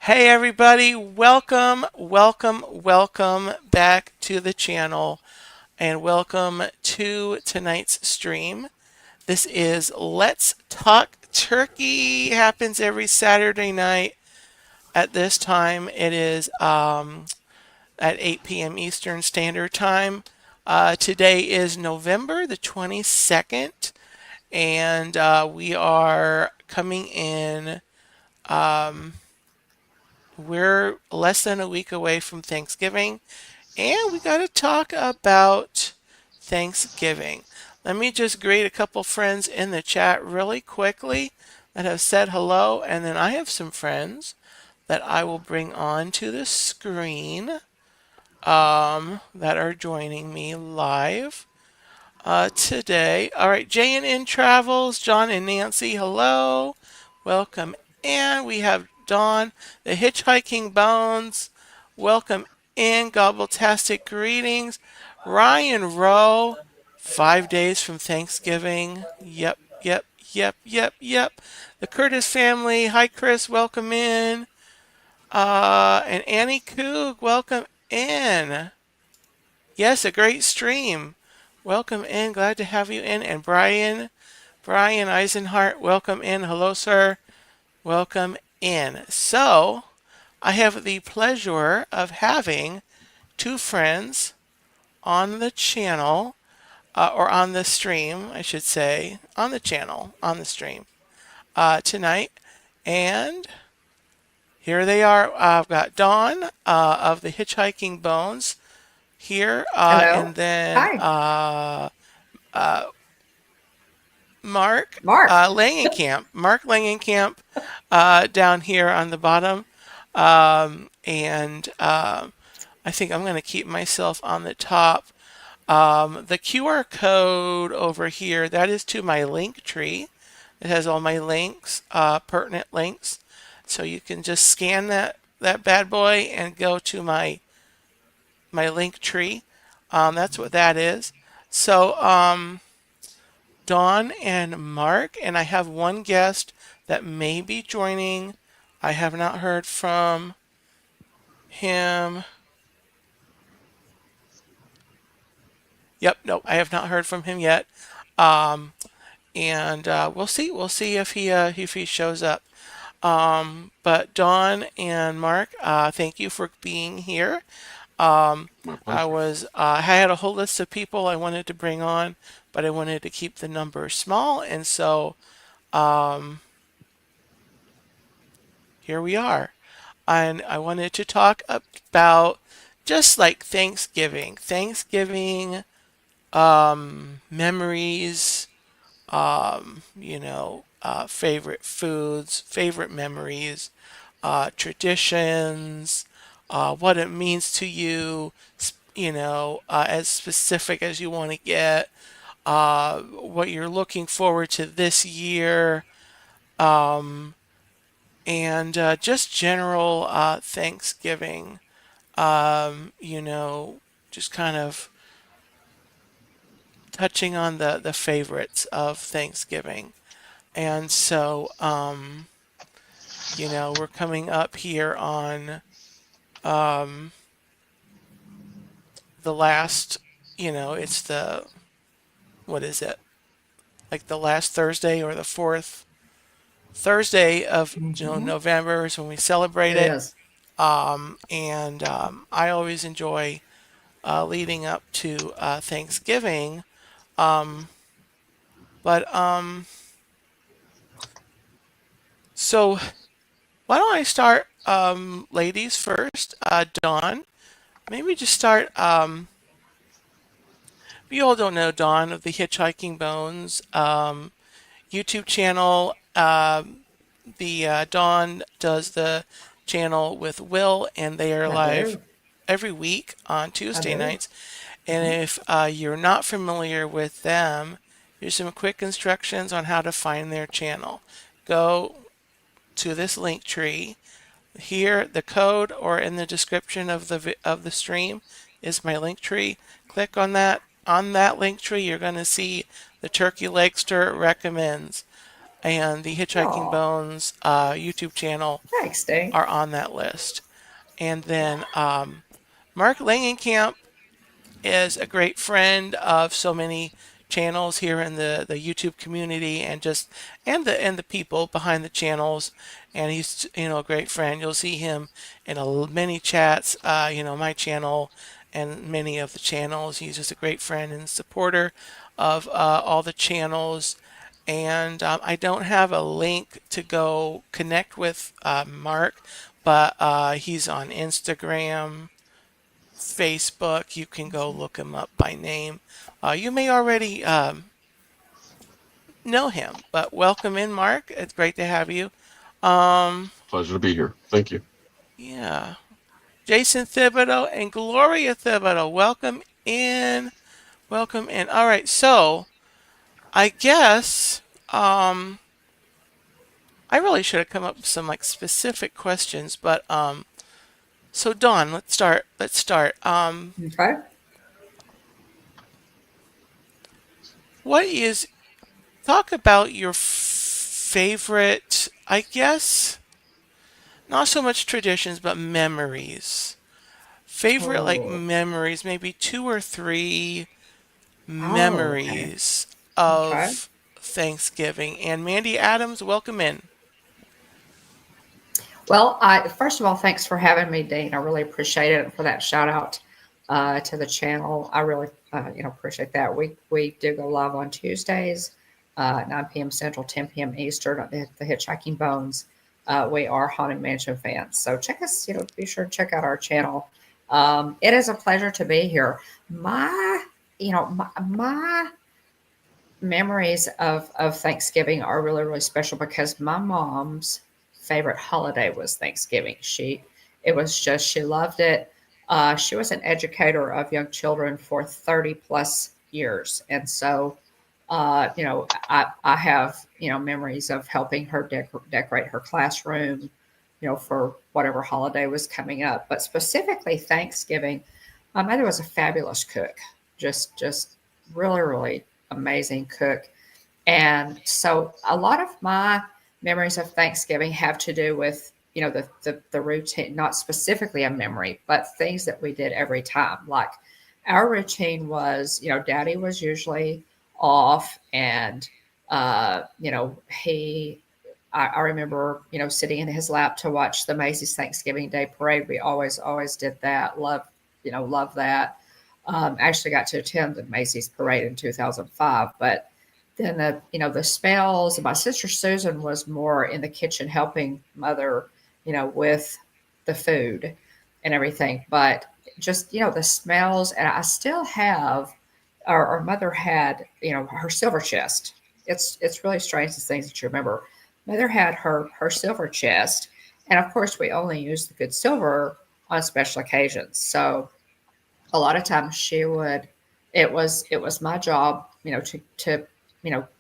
Hey everybody, welcome back to the channel and welcome to tonight's stream. This is Let's Talk Turkey. Happens every Saturday night at this time. It is at 8 p.m. Eastern Standard Time. Today is November the 22nd and we are coming in. We're less than a week away from Thanksgiving, and we got to talk about Thanksgiving. Let me just greet a couple friends in the chat really quickly that have said hello, and then I have some friends that I will bring on to the screen that are joining me live today. All right, J&N Travels, John and Nancy, hello. Welcome. And we have Dawn, the Hitchhiking Bones. Welcome in. Gobbletastic greetings. Ryan Rowe, 5 days from Thanksgiving. Yep. The Curtis family. Hi, Chris. Welcome in. And Annie Coog, welcome in. Yes, a great stream. Welcome in. Glad to have you in. And Brian Eisenhart, welcome in. Hello, sir. Welcome in. So, I have the pleasure of having two friends on the channel, or on the stream, I should say, on the channel, on the stream, tonight. And here they are. I've got Dawn of the Hitchhiking Bones here, Hello. and then Hi, Mark Mark. Mark Langenkamp down here on the bottom. And I think I'm going to keep myself on the top. The QR code over here, that is to my link tree. It has all my links, pertinent links. So you can just scan that bad boy and go to my link tree. That's what that is. So Dawn and Mark, and I have one guest that may be joining. I have not heard from him. Yep, no, I have not heard from him yet. Um, and we'll see. We'll see if he shows up. But Dawn and Mark, thank you for being here. Um, My pleasure. I had a whole list of people I wanted to bring on, but I wanted to keep the number small, and so um, here we are. And I wanted to talk about just like Thanksgiving memories, favorite foods, favorite memories, traditions, what it means to you, as specific as you want to get, what you're looking forward to this year, and just general Thanksgiving, just kind of touching on the favorites of Thanksgiving. And so, we're coming up here on the last, it's what is it? Like the last Thursday or the fourth Thursday of November is when we celebrate It it. is. And I always enjoy leading up to Thanksgiving. But so why don't I start, ladies first? Dawn, maybe just start. If you all don't know Dawn of the Hitchhiking Bones YouTube channel, the Dawn does the channel with Will, and they are I live do. every week on I Tuesday do. nights. And if you're not familiar with them, here's some quick instructions on how to find their channel. Go to this link tree. Here, the code or in the description of the stream is my link tree. Click on that. On that link tree, you're going to see the Turkey Legster recommends. and the Hitchhiking Oh, Bones YouTube channel thanks, Dane. are on that list. And then Mark Langenkamp is a great friend of so many channels here in the YouTube community and just and the people behind the channels, and he's a great friend. You'll see him in many chats, my channel and many of the channels. He's just a great friend and supporter of all the channels. And I don't have a link to go connect with Mark, but he's on Instagram, Facebook. You can go look him up by name. You may already know him, but welcome in, Mark. It's great to have you. Um, Pleasure to be here. Thank you. yeah. Jason Thibodeau and Gloria Thibodeau, welcome in. Welcome in. All right, so I guess I really should have come up with some like specific questions, but so Dawn, let's start. Let's start. Okay. What is talk about your favorite, I guess, not so much traditions, but memories. Favorite, like Oh, memories, maybe two or three oh, okay. memories Okay. of Thanksgiving. And Mandy Adams, welcome in. Well, I first of all, thanks for having me, Dean. I really appreciate it for that shout out to the channel. I really, appreciate that. We do go live on Tuesdays, 9 p.m. Central, 10 p.m. Eastern at the Hitchhiking Bones. We are Haunted Mansion fans, so check us. Be sure to check out our channel. It is a pleasure to be here. My memories of Thanksgiving are really, really special because my mom's favorite holiday was Thanksgiving. It was just, she loved it. She was an educator of young children for 30 plus years. And so, I have, memories of helping her decorate her classroom, for whatever holiday was coming up. But specifically Thanksgiving, my mother was a fabulous cook, just really, really amazing cook. And so a lot of my memories of Thanksgiving have to do with, the routine, not specifically a memory, but things that we did every time. Like our routine was, daddy was usually off and, I remember, sitting in his lap to watch the Macy's Thanksgiving Day Parade. We always did that. Love that. Actually got to attend the Macy's Parade in 2005, but then the smells. My sister Susan was more in the kitchen helping mother, with the food and everything. But just the smells, and I still have. Our mother had her silver chest. It's really strange the things that you remember. Mother had her silver chest, and of course we only use the good silver on special occasions. So a lot of times she would it was my job to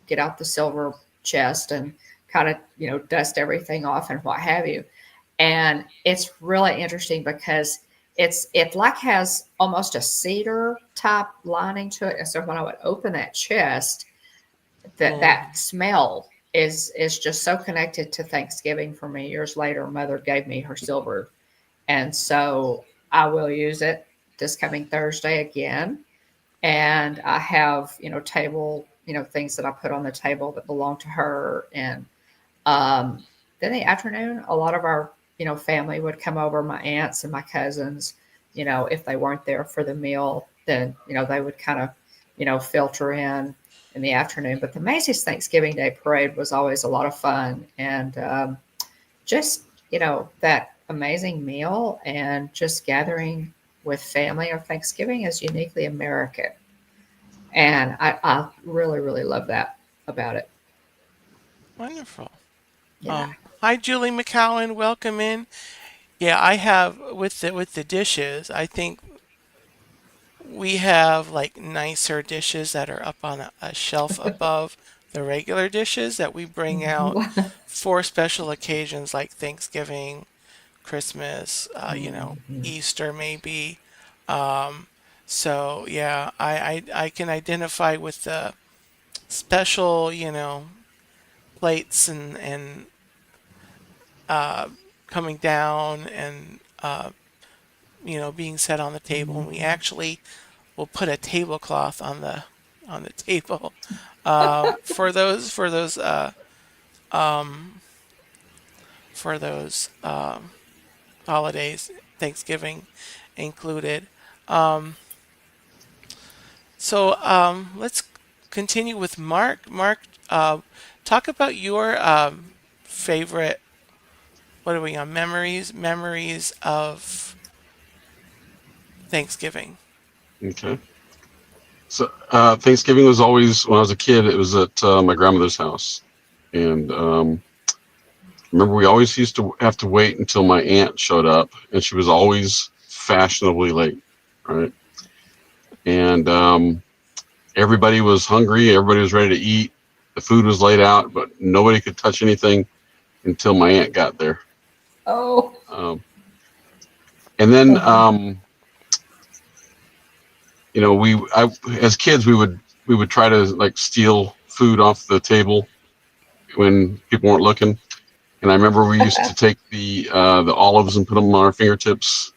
get out the silver chest and kind of dust everything off and what have you. And it's really interesting because it like has almost a cedar type lining to it. And so when I would open that chest, Oh, that smell is just so connected to Thanksgiving for me. Years later, mother gave me her silver, and so I will use it this coming Thursday again. And I have, table, things that I put on the table that belong to her. And um, then the afternoon, a lot of our, family would come over, my aunts and my cousins. If they weren't there for the meal, then, they would kind of, filter in the afternoon. But the Macy's Thanksgiving Day Parade was always a lot of fun. And just that amazing meal and just gathering with family on Thanksgiving is uniquely American, and I really, really love that about it. wonderful. Yeah. Hi, Julie McCowan. Welcome in. Yeah, I have with the dishes. I think we have like nicer dishes that are up on a shelf above the regular dishes that we bring out for special occasions like Thanksgiving, Christmas, Mhm. Easter maybe. Um, so yeah, I can identify with the special, plates and uh, coming down and being set on the table, and we Mhm. actually will put a tablecloth on the table um, for those holidays, Thanksgiving included. Um, so let's continue with Mark. Mark, talk about your favorite. What are we on? Memories of Thanksgiving. Okay. So Thanksgiving was always when I was a kid. It was at my grandmother's house, and remember we always used to have to wait until my aunt showed up, and she was always fashionably late, right? And everybody was hungry. Everybody was ready to eat. The food was laid out, but nobody could touch anything until my aunt got there. Oh. Um, and then Uh-huh. as kids we would try to like steal food off the table when people weren't looking. And I remember we used to take the olives and put them on our fingertips.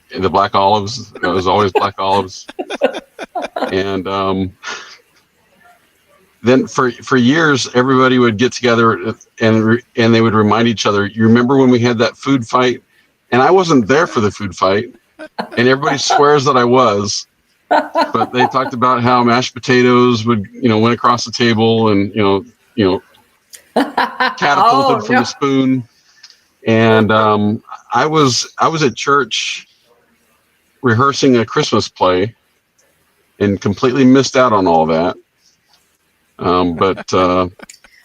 The black olives, it was always black olives. And then for years, everybody would get together and they would remind each other. You remember when we had that food fight? And I wasn't there for the food fight, and everybody swears that I was. But they talked about how mashed potatoes would, went across the table and catapulted Oh from no. the spoon. And I was at church rehearsing a Christmas play and completely missed out on all that. But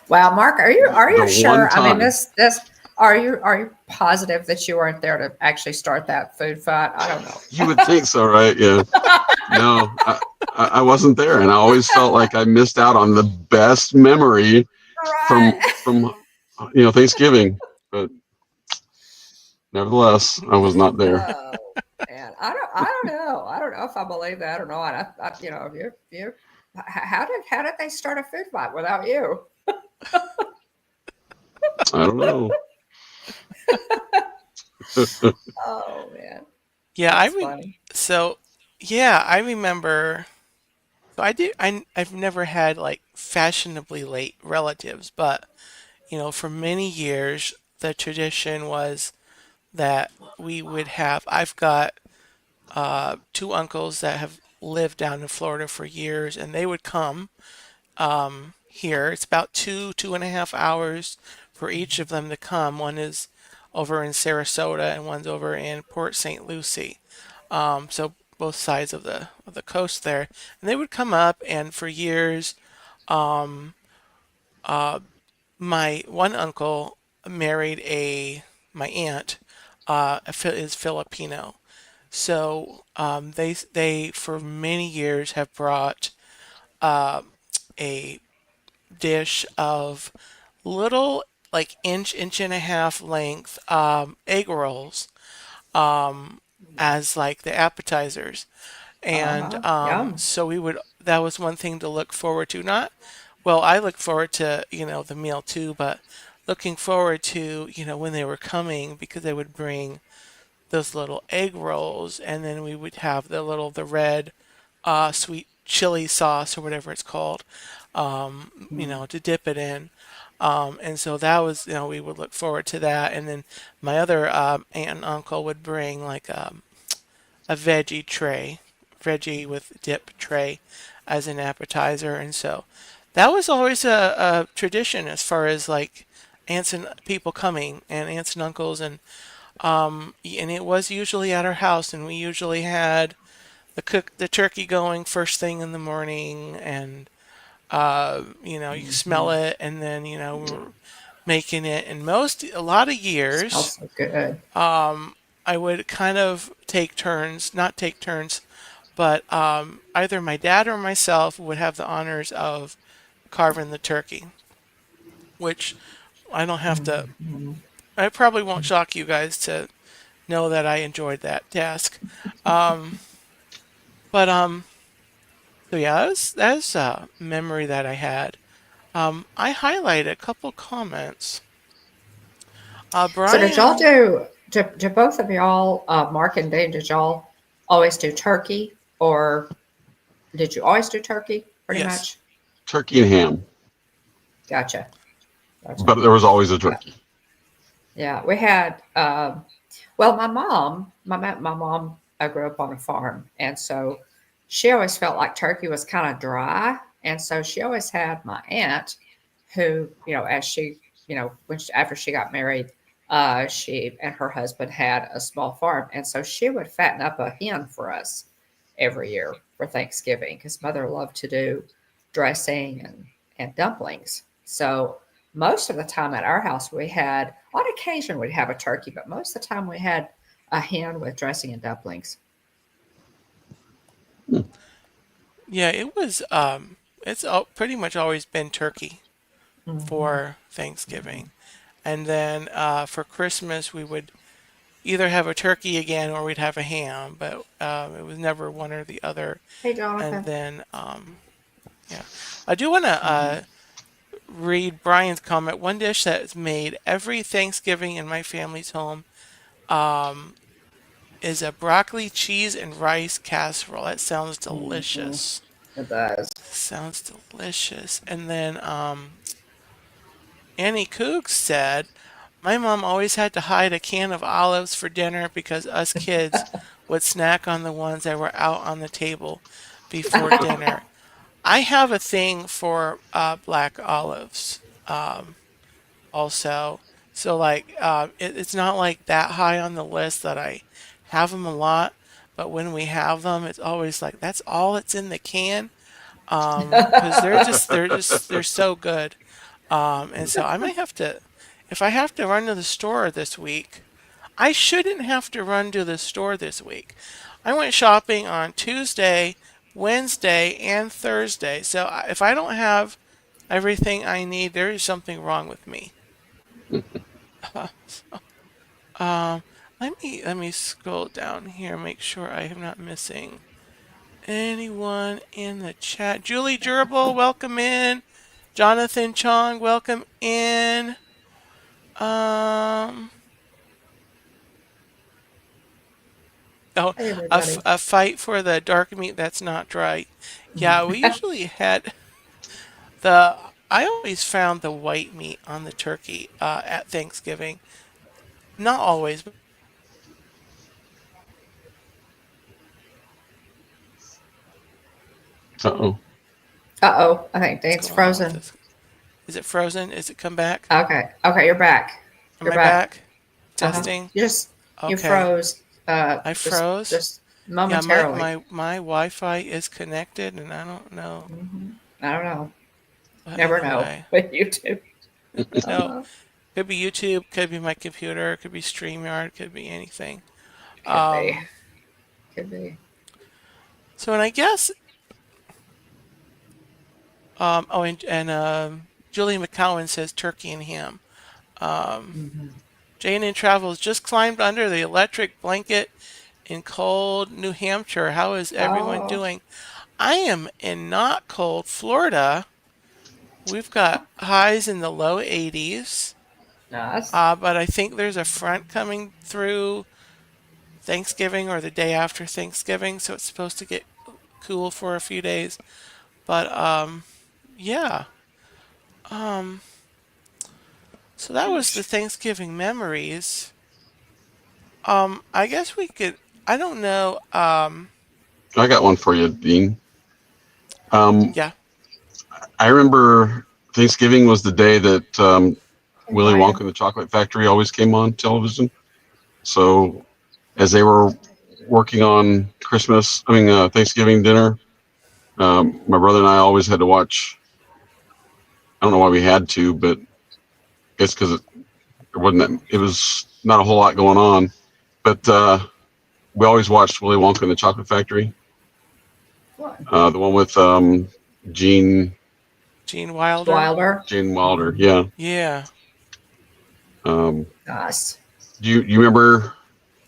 Wow, Mark, are you the one sure? I mean, time this are you positive that you weren't there to actually start that food fight? I don't know. you would think so, right? Yeah. No, I wasn't there, and I always felt like I missed out on the best memory from Right. from Thanksgiving. But nevertheless, I was not there. Oh man, I don't know. I don't know if I believe that or not. You how did they start a food fight without you? I don't know. Oh man, Yeah, that's funny. so. Yeah, I remember. So I do. I've never had like fashionably late relatives, but for many years the tradition was that we would have. I've got two uncles that have lived down in Florida for years, and they would come here. It's about 2.5 hours for each of them to come. One is over in Sarasota, and one's over in Port St. Lucie. So both sides of the coast there, and they would come up, and for years, my one uncle married a my aunt is Filipino. So they for many years have brought a dish of little like inch and a half length egg rolls as like the appetizers. And Uh-huh. Yum. so we would that was one thing to look forward to. Not well, I look forward to, the meal too, but looking forward to, when they were coming because they would bring those little egg rolls, and then we would have the red sweet chili sauce or whatever it's called, Mm. to dip it in. And so that was, we would look forward to that. And then my other aunt and uncle would bring like a veggie with dip tray as an appetizer. And so that was always a tradition as far as like aunts and people coming and aunts and uncles and it was usually at our house, and we usually had the turkey going first thing in the morning, and you smell Mhm. it, and then we're making it. And a lot of years, Smells so good. I would kind of take turns, not take turns, but either my dad or myself would have the honors of carving the turkey, which I don't have to. Mhm. I probably won't shock you guys to know that I enjoyed that task. Um, but so yeah, that's a memory that I had. I highlighted a couple comments. So did y'all Brian, do both of y'all, Mark and Dean, did y'all always do turkey or did you always do turkey pretty yes. much? Turkey and ham, Gotcha. Gotcha. but there was always a Yeah. turkey. Yeah. We had, well, my mom, I grew up on a farm. And so she always felt like turkey was kind of dry. And so she always had my aunt who, as she, after she got married, she and her husband had a small farm. And so she would fatten up a hen for us every year for Thanksgiving because mother loved to do dressing and dumplings. So most of the time at our house, we had, on occasion, we'd have a turkey, but most of the time we had a hen with dressing and dumplings. Hmm. Yeah, it was pretty much always been turkey Hmm. for Thanksgiving. And then for Christmas we would either have a turkey again or we'd have a ham, but it was never one or the other. Hey, And Jonathan. then yeah. I do want to Hmm. read Brian's comment. One dish that's made every Thanksgiving in my family's home is a broccoli, cheese, and rice casserole. That sounds Hmm. delicious. It does. Sounds delicious. And then Annie Cook said, my mom always had to hide a can of olives for dinner because us kids would snack on the ones that were out on the table before dinner. I have a thing for black olives also. So, like, it's not like that high on the list that I have them a lot, but when we have them, it's always like that's all that's in the can. Because they're so good. And so I might have to, if I have to run to the store this week, I shouldn't have to run to the store this week. I went shopping on Tuesday, Wednesday, and Thursday. So if I don't have everything I need, there is something wrong with me. Um, let me scroll down here, make sure I am not missing anyone in the chat. Julie Gerbil, welcome in. Jonathan Chong, welcome in. Um, oh, Hey, everybody. a fight for the dark meat that's not dry. Yeah, we usually had the. I always found the white meat on the turkey at Thanksgiving. Not always, but Uh-oh. Uh-oh. I think what's Dane's going on with frozen. this? Is it frozen? Is it come back? Okay. Okay, you're back. Am You're I back. back? Uh-huh. Testing. You Okay, froze I just froze. just Yeah, my momentarily. my my Wi-Fi is connected, and I don't know. Hmm. I don't know. But Never know anyway, with YouTube. never know. Uh, Could be YouTube, could be my computer, could be StreamYard, could be anything. could be. Um, Could be. so and I guess oh and Julie McCowan says turkey and ham. Um, Hmm. Jane in Travels just climbed under the electric blanket in cold New Hampshire. How is everyone Oh, doing? I am in not cold Florida. We've got highs in the low 80s. nice. But I think there's a front coming through Thanksgiving or the day after Thanksgiving, so it's supposed to get cool for a few days. But yeah. Um, so that was the Thanksgiving memories. I guess we could. I don't know. I got one for you, Dean. Um, Yeah. I remember Thanksgiving was the day that Hey, Willy Wonka Brian. and the Chocolate Factory always came on television. So as they were working on Thanksgiving dinner, my brother and I always had to watch. I don't know why we had to, but it's because it was not a whole lot going on. But we always watched Willy Wonka and the Chocolate Factory, Fun. the one with Gene Gene Wilder. Wilder. Gene Wilder. Hmm. Yeah. Yeah. Um, Nice. do you remember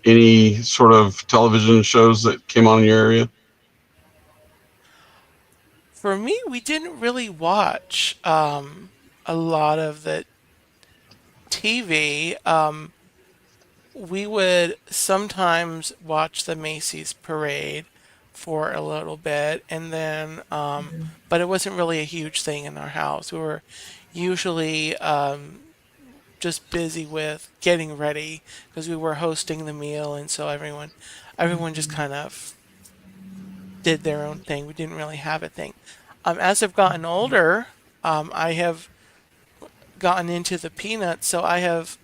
any sort of television shows that came on in your area? For me, we didn't really watch a lot of the TV. We would sometimes watch the Macy's parade for a little bit, and then, but it wasn't really a huge thing in our house. We were usually just busy with getting ready because we were hosting the meal, and so everyone just kind of did their own thing. We didn't really have a thing. As I've gotten older, I have gotten into the Peanuts, so I have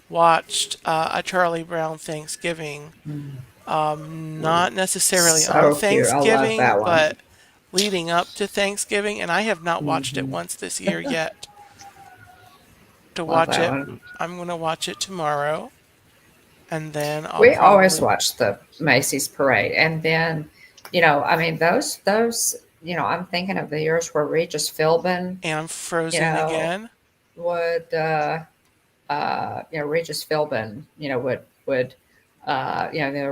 watched a Charlie Brown Thanksgiving. Not necessarily on So cute. I love Thanksgiving, that one. but leading up to Thanksgiving, and I have not watched it Hmm. once this year yet. To Love watch that it, one. I'm gonna watch it tomorrow, and then I'll We always probably watch the Macy's parade, and then, I mean, I'm thinking of the years where Regis Philbin, am you frozen know, again. would Regis Philbin, there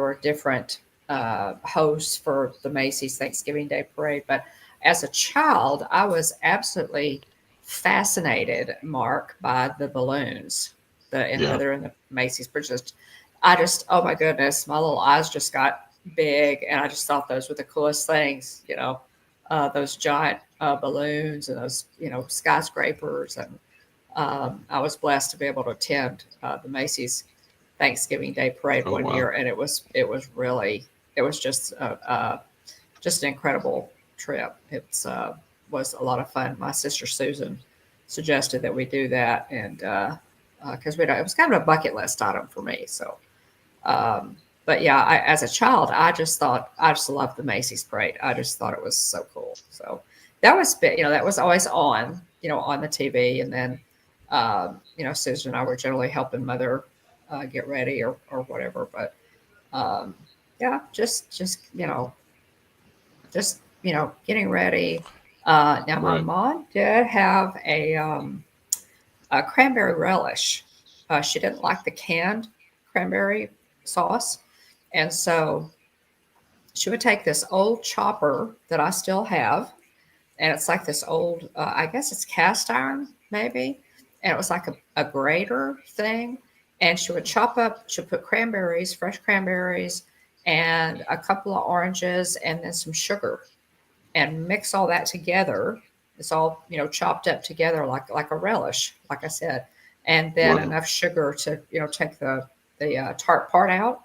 were different hosts for the Macy's Thanksgiving Day Parade. But as a child, I was absolutely fascinated, Mark, by the balloons, Yeah. they're in the Macy's parade. Oh my goodness, my little eyes just got big, and I just thought those were the coolest things. Those giant balloons and those skyscrapers, and I was blessed to be able to attend the Macy's Thanksgiving Day Parade Oh one wow. year, and it was just an incredible trip. It was a lot of fun. My sister Susan suggested that we do that, and because it was kind of a bucket list item for me. So, but yeah, as a child, I just loved the Macy's parade. I just thought it was so cool. So that was always on, on the TV, and then Susan and I were generally helping mother get ready or whatever. But um, yeah, just getting ready. Now my Right. mom did have a cranberry relish. She didn't like the canned cranberry sauce, and so she would take this old chopper that I still have, and it's like this old, I guess it's cast iron, maybe. And it was like a grater thing. And she'd put cranberries, fresh cranberries, and a couple of oranges, and then some sugar, and mix all that together. It's all, chopped up together like a relish, like I said. And then Wow. enough sugar to, take the tart part out,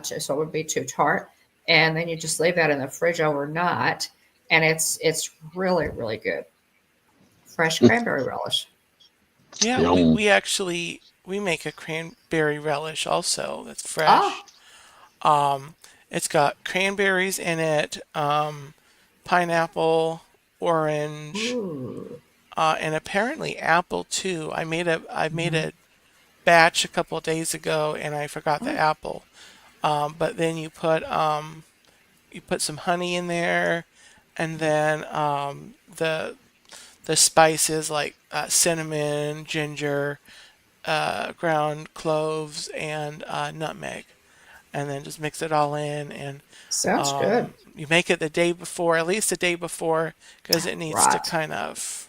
so it would be too tart. And then you just leave that in the fridge overnight, and it's really really good. Fresh cranberry relish. Yeah, Yum. we make a cranberry relish also. That's fresh. Ah, Um, it's got cranberries in it, pineapple, orange, ooh, and apparently apple too. I made hmm, a batch a couple of days ago, and I forgot the oh, apple. But then you put some honey in there, and then the spices like cinnamon, ginger, ground cloves, and nutmeg, and then just mix it all in. And sounds good. you make it the day before, at least the day before, because it needs to Right, kind of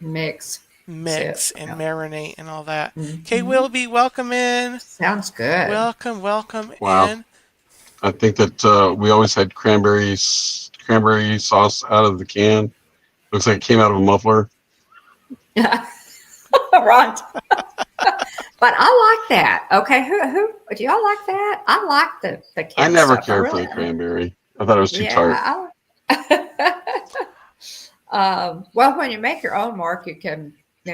mix. That's it. mix and Yeah. marinate and all that. Okay, Hmm. Wilby, welcome in. Sounds good. Welcome Wow. in. I think that we always had cranberry sauce out of the can. Looks like it came out of a muffler. Yeah, right. But I like that. Okay, who do y'all like that? I like the I canned never stuff. I cared for really, the cranberry. I thought it was too tart. yeah. Well, when you make your own, Mark,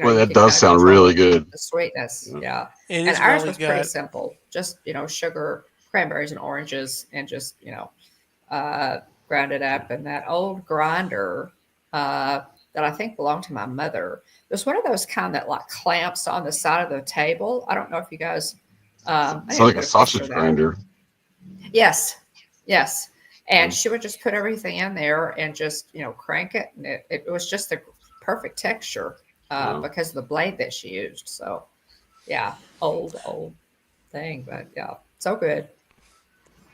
Well, you that can does kind of sound control really good. the sweetness. Yeah. Yeah. It And is ours really was pretty good. simple. Just, sugar, cranberries and oranges, and just, ground it up. And that old grinder, uh, that I think belonged to my mother, was one of those kind that like clamps on the side of the table. I don't know if you guys, I It's need to like a get a picture of sausage that. grinder. Yes, yes. And Yeah. she would just put everything in there and just, crank it. And it was just the perfect texture Wow. because of the blade that she used. So, yeah, old thing, but yeah, so good.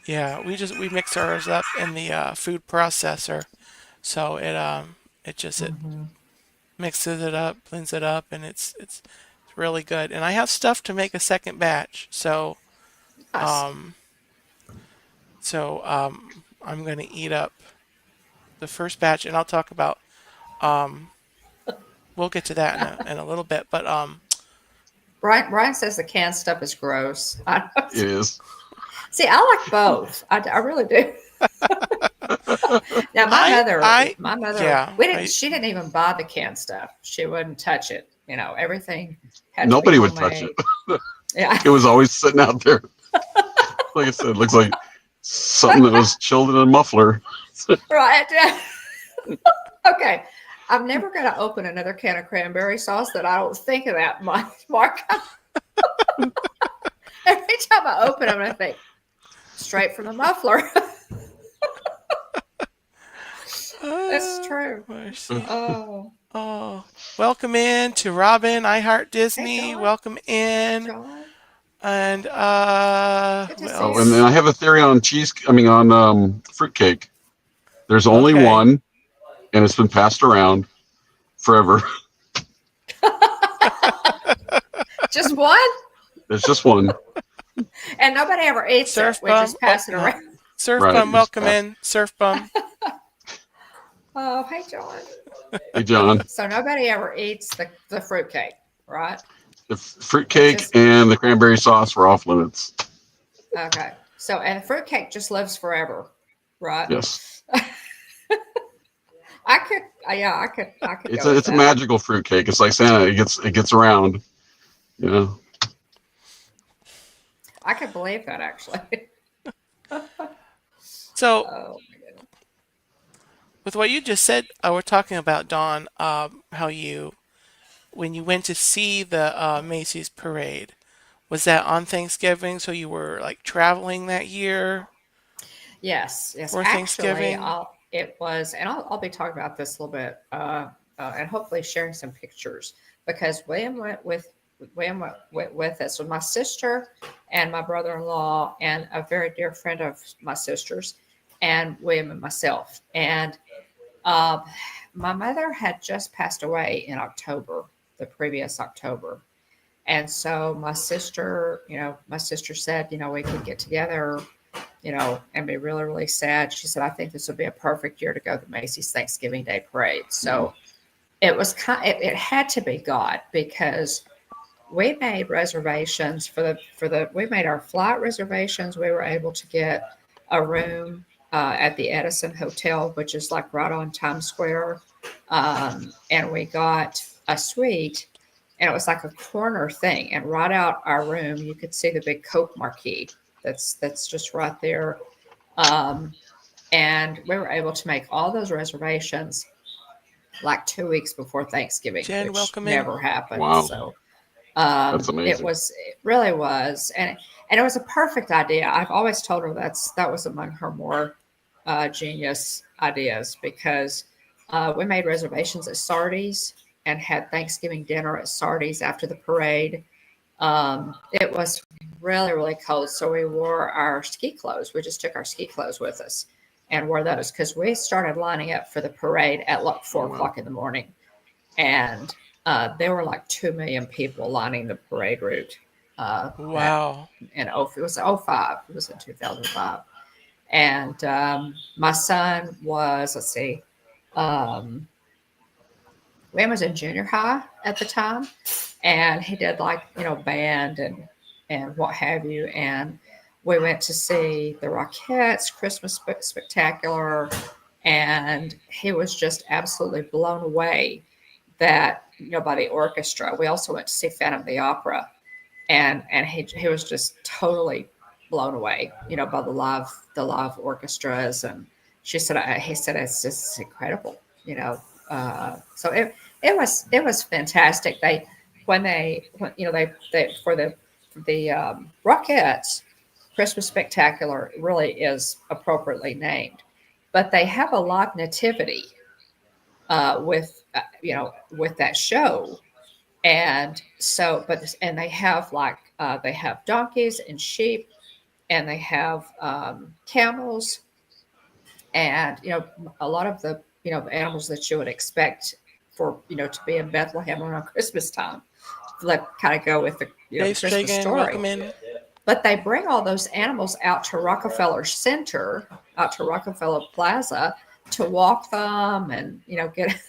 Yeah, we mix ours up in the food processor. So it Hmm. mixes it up, blends it up, and it's really good. And I have stuff to make a second batch. Nice. Um, I'm gonna eat up the first batch, and I'll talk about um, we'll get to that in a little bit. But Brian says the canned stuff is gross. It is. See, I like both. I really do. Now, I yeah, she didn't even buy the canned stuff. She wouldn't touch it. Everything had to be Nobody would touch it. homemade. Yeah, It was always sitting out there. Like I said, it looks like something that was chilled in a muffler. right. Yeah. Okay. I'm never going to open another can of cranberry sauce that I don't think of that much, Mark. Every time I open them, I think straight from the muffler. That's true. mercy. Oh, Oh, welcome in to Robin, I Heart hey, Disney. John. Welcome in. John, And good to who see Oh, you. and then else? I have a theory on cheese. I mean, on fruitcake. There's only Okay. one, and it's been passed around forever. Just one? There's just one, And nobody ever eats it. Surf We Bum. just Oh pass it no. around. Surf right? Bum, It's just welcome passed. in. Surf Bum. Oh, hey, John. Hey, John, So nobody ever eats the fruitcake, right? the It's fruitcake just, and the cranberry sauce were off limits. okay. So, and fruitcake just lives forever, right? Yes, I could, yeah, I could it's go a with it's a that. magical fruitcake. It's like Santa. It gets around. You know. I could believe that actually. So Oh my goodness. with what you just said, we're talking about Dawn, how you when you went to see the Macy's parade. Was that on Thanksgiving? So you were like traveling that year Yes, yes. for Actually, Thanksgiving? it was, and I'll be talking about this a little bit, and hopefully sharing some pictures because William went with us with my sister and my brother-in-law and a very dear friend of my sister's, and William and myself. And uh, my mother had just passed away in October, the previous October. And so my sister said, we could get together, and be really, really sad. She said, I think this would be a perfect year to go to the Macy's Thanksgiving Day Parade. Mhm. So it had to be God because we made reservations we made our flight reservations. We were able to get a room at the Edison Hotel, which is like right on Times Square. And we got a suite, and it was like a corner thing. And right out our room, you could see the big Coke marquee that's just right there. Um, and we were able to make all those reservations like 2 weeks before Thanksgiving, Jen, which welcome in. never happened. Wow, So that's amazing. it really was, and it was a perfect idea. I've always told her that was among her more genius ideas because we made reservations at Sardi's and had Thanksgiving dinner at Sardi's after the parade. It was really, really cold, so we wore our ski clothes. We just took our ski clothes with us and wore those because we started lining up for the parade at like Oh four wow. o'clock in the morning, and there were like 2 million people lining the parade route. That Wow. it was oh 05. It was in 2005, and my son was, let's see, um, Wayne was in junior high at the time, and he did like band and what have you. And we went to see the Rockettes Christmas Spectacular, and he was just absolutely blown away that by the orchestra. We also went to see Phantom of the Opera, and he was just totally blown away, by the live orchestras. And he said it's just incredible, so it was fantastic. They for the Rockettes Christmas Spectacular really is appropriately named, but they have a live nativity with that show. And so, and they have donkeys and sheep, and they have camels, and a lot of the animals that you would expect for, to be in Bethlehem around Christmas time. Let kind of go with the Dave Christmas Stragan, story. welcome in. But they bring all those animals out to Rockefeller Center, out to Rockefeller Plaza to walk them and, get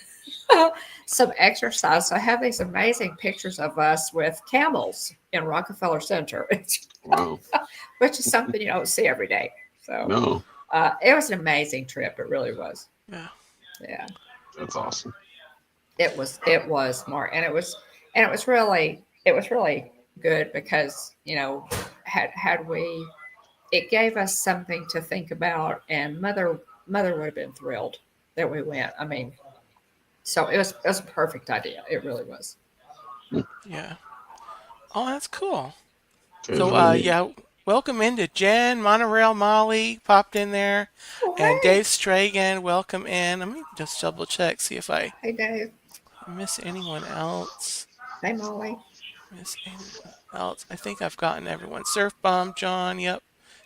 some exercise. So I have these amazing pictures of us with camels in Rockefeller Center, Wow. which is something you don't see every day. So No, it was an amazing trip. It really was. Yeah. Yeah, that's awesome. it was Mark, and it was really good because had we, it gave us something to think about, and mother would have been thrilled that we went. I mean, so it was a perfect idea. It really was. Yeah. Oh, that's cool. It was So, really neat. yeah, welcome into Jen, Monorail Molly popped in there, Oh, and hey, Dave Stragan, welcome in. Let me just double check, see if I hey, Dave, miss anyone else. hey, Molly. Miss anyone else? I think I've gotten everyone. Surf Bomb, John, yep.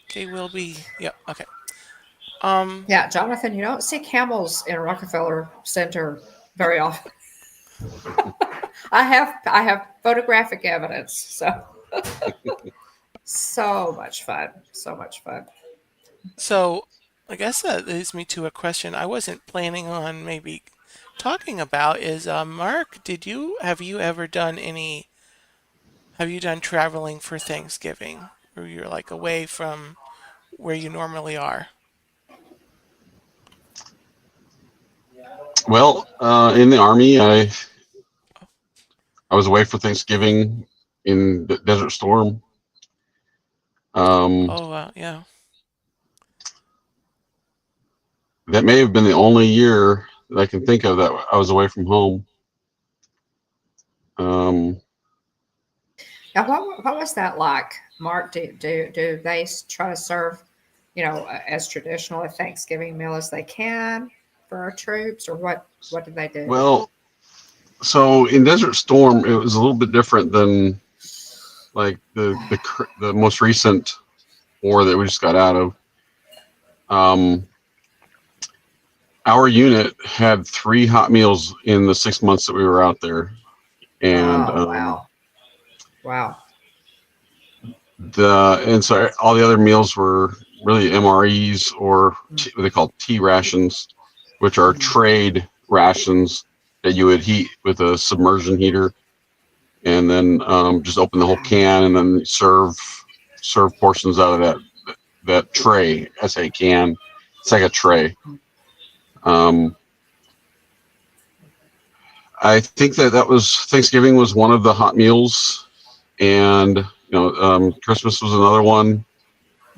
K will be, yep, okay. Um, Yeah, Jonathan, you don't see camels in Rockefeller Center very often. I have photographic evidence. So much fun. So much fun. so I guess that leads me to a question I wasn't planning on maybe talking about is Mark, have you ever done have you done traveling for Thanksgiving where you're like away from where you normally are? Well, in the Army, I was away for Thanksgiving in Desert Storm. Um, Oh, yeah. that may have been the only year that I can think of that I was away from home. Um, Now, what was that like, Mark? Do they try to serve, as traditional a Thanksgiving meal as they can for our troops, or what do they do? well, so in Desert Storm, it was a little bit different than like the most recent war that we just got out of. Um, our unit had 3 hot meals in the 6 months that we were out there, and Oh, wow, wow. so all the other meals were really MREs or what they call T rations, which are Mm. trade rations that you would heat with a submersion heater, and then just open the whole can and then serve portions out of that tray. I say can. It's like a tray. Um, I think that was Thanksgiving was one of the hot meals, and Christmas was another one.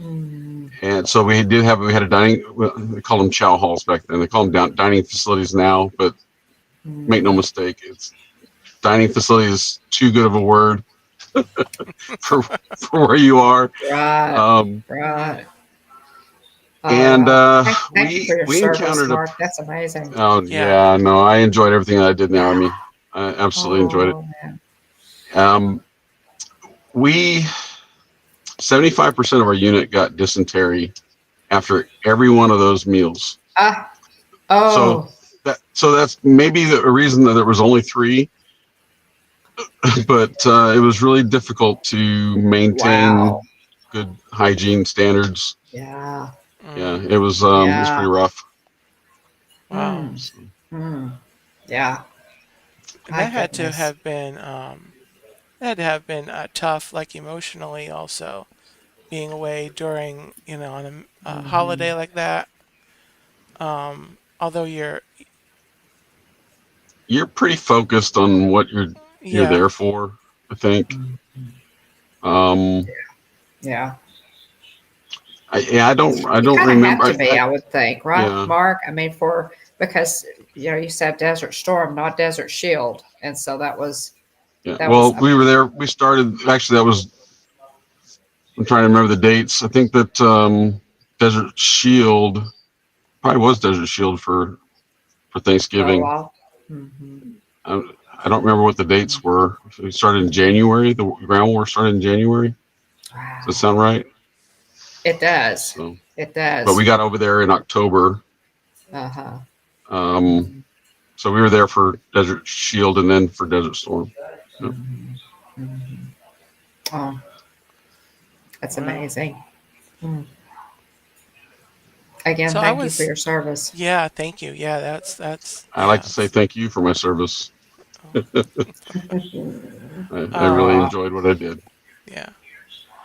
Mm. And so we had a dining. They called them chow halls back then. They call them dining facilities now, but make no Mm. mistake, it's dining facility is too good of a word for where you are. Right, Um, right. Oh, and wow. Thank you we for your we service, encountered a. Mark. That's amazing. Oh Yeah. yeah, no, I enjoyed everything that I did in the Army. I absolutely enjoyed it. Oh, man. Um, we 75% of our unit got dysentery after every one of those meals. Ah, So oh, that's maybe the reason that there was only 3, but it was really difficult to maintain wow. good hygiene standards. Yeah, Yeah, Mm, it was pretty yeah. rough. wow. Mm, So, mm. Yeah, And my that had to goodness. have been tough, like emotionally also, being away during, on a Hmm. holiday like that. Although you're pretty focused on what you're yeah, there for, I think. Hmm. Um, Yeah. I You don't kind of have remember. to be, I would think, right, Yeah, Mark? I mean, because you said Desert Storm, not Desert Shield, and so yeah. that was Well, we were there. We started. Actually, that was. I'm trying to remember the dates. I think that Desert Shield probably was Desert Shield for for a Thanksgiving. while. Hmm. I, I don't remember what the dates were. We started in January. The ground war started in January. Does that sound Wow. right? It does. So, It but we does. got over there in October. Uh huh. Um, so we were there for Desert Shield and then for Desert Storm. Yep. Mhm. Mhm. Oh, that's Wow. amazing. Mm. Again, So I thank you for was, your service. yeah, thank you. Yeah, I like to yeah. say thank you for my service. Oh, I really um, Oh, enjoyed what I did, yeah.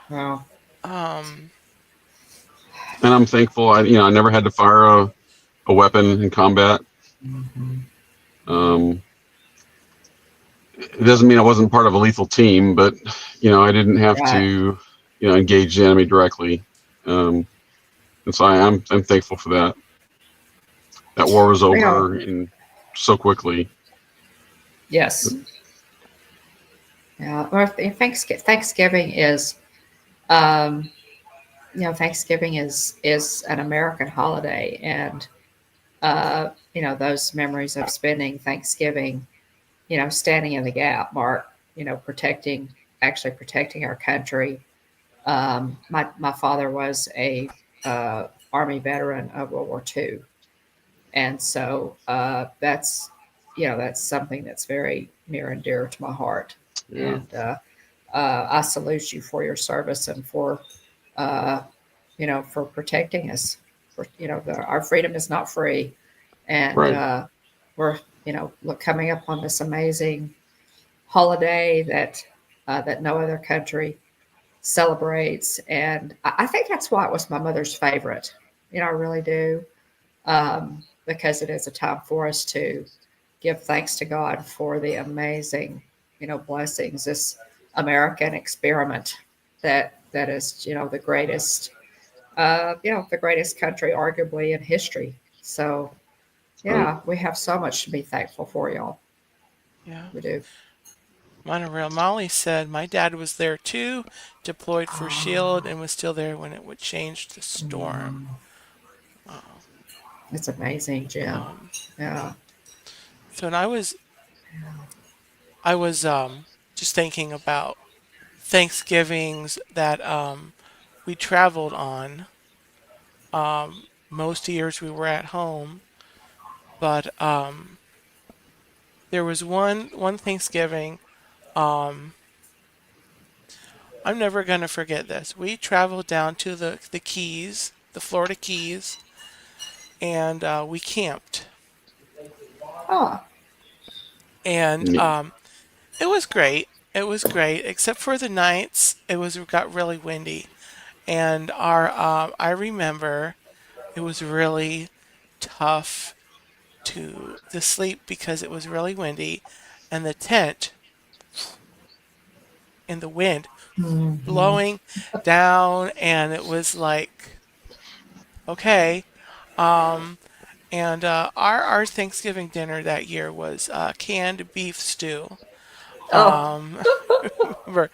well, Um, and I'm thankful. I never had to fire a weapon in combat. mhm. Um, it doesn't mean I wasn't part of a lethal team, but I didn't have Right. to engage the enemy directly. Um, and so I'm thankful for that. That war was Well, over in so quickly. yes. Yeah. Well, Thanksgiving is, um, Thanksgiving is an American holiday, and those memories of spending Thanksgiving, standing in the gap, Mark, actually protecting our country. My father was a Army veteran of World War II, and so that's something that's very near and dear to my heart. Yeah, And I salute you for your service and uh, for protecting us. Our freedom is not free, and right. we're coming up on this amazing holiday that no other country celebrates, and I think that's why it was my mother's favorite. I really do, because it is a time for us to give thanks to God for the amazing, blessings, this American experiment that is, the greatest country arguably in history. So Right. yeah, we have so much to be thankful for, y'all. yeah. We do. Monorail Molly said, my dad was there too, deployed for SHIELD, Oh, and was still there when it would change to Storm. mm, Wow. it's amazing, Jim. Um, Yeah. so and I was just thinking about Thanksgivings that we traveled on. Most years we were at home, but there was one Thanksgiving. Um, I'm never gonna forget this. We traveled down to the Keys, the Florida Keys, and we camped. Oh, And Yeah. it was great. It was great, except for the nights. It got really windy, and our I remember it was really tough to sleep because it was really windy, and the tent in the wind hmm. blowing down, and it was like okay. Um, and our Thanksgiving dinner that year was canned beef stew. Oh, Um, remember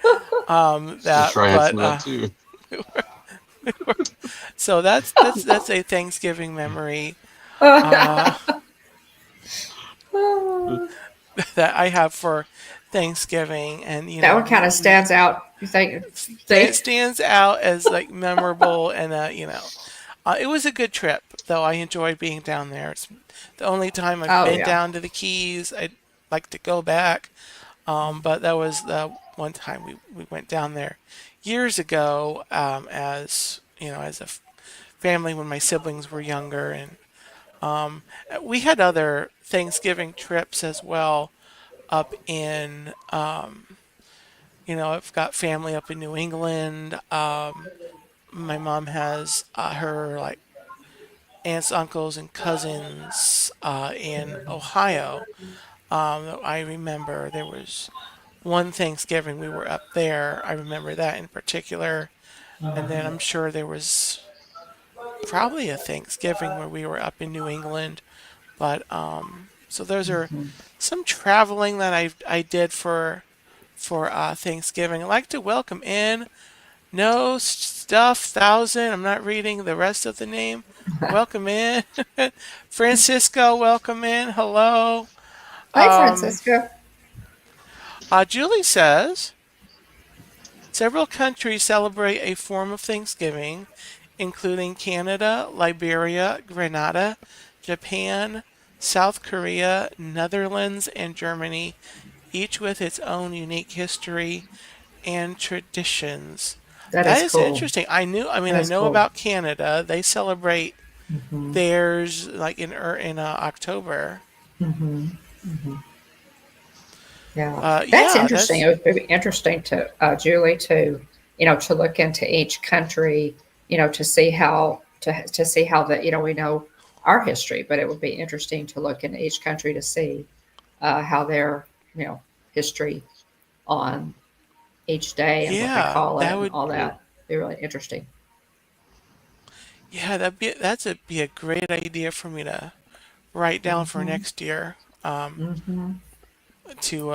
I'm that, sure I had but some of that too. so that's a Thanksgiving memory uh, that I have for Thanksgiving, and that one kind of stands out. You think? it See? stands out as like memorable, and it was a good trip. Though I enjoyed being down there. It's the only time I've Oh been yeah. down to the Keys. I'd like to go back, but that was the one time we went down there years ago, as as a family when my siblings were younger, and we had other Thanksgiving trips as well up in I've got family up in New England. My mom has her like aunts, uncles, and cousins in Ohio. I remember there was one Thanksgiving we were up there. I remember that in particular. And then I'm sure there was probably a Thanksgiving where we were up in New England. But so those are some traveling that I did for Thanksgiving. I'd like to welcome in No Stuff Thousand. I'm not reading the rest of the name. Welcome in, Francisco. Welcome in. Hello. Hey, Um, Francisco. Julie says several countries celebrate a form of Thanksgiving, including Canada, Liberia, Grenada, Japan, South Korea, Netherlands, and Germany, each with its own unique history and traditions. That That is is cool. interesting. That I is know cool. about Canada. They celebrate Hmm. theirs like in October. Hmm. Hmm. Yeah, that's Yeah, interesting. that's It would be interesting to Julie to to look into each country, to see how the we know our history, but it would be interesting to look into each country to see how their history on each day and what they yeah, call it that and would all Yeah. that. Be really interesting. yeah, be a great idea for me to write down for Hmm. next year. Hmm. To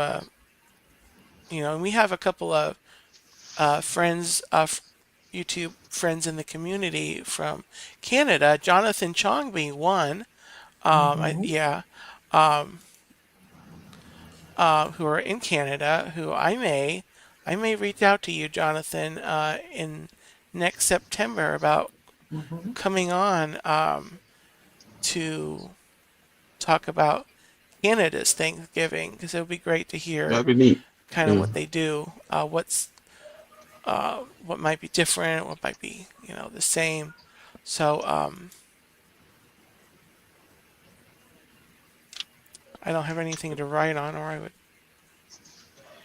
and we have a couple of friends of YouTube friends in the community from Canada, Jonathan Chong being one. Hmm. Yeah, who are in Canada, who I may reach out to you, Jonathan, in next September about Hmm. coming on to talk about Canada's Thanksgiving because it would be great to hear That'd be neat. kind of Yeah. what they do, what might be different, what might be the same. So I don't have anything to write on, or I would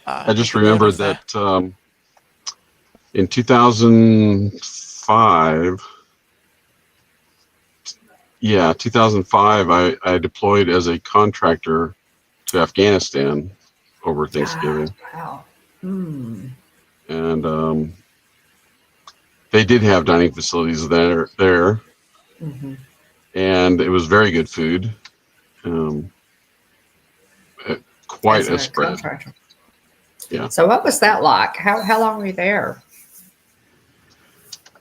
I make just a note remembered of that that. in 2005, yeah, 2005, I deployed as a contractor to Afghanistan over Ah, Thanksgiving, wow. Hmm. and they did have dining facilities there, Hmm. and it was very good food, um, uh, quite As a a spread. contractor. Yeah, So what was that like? How long were you there?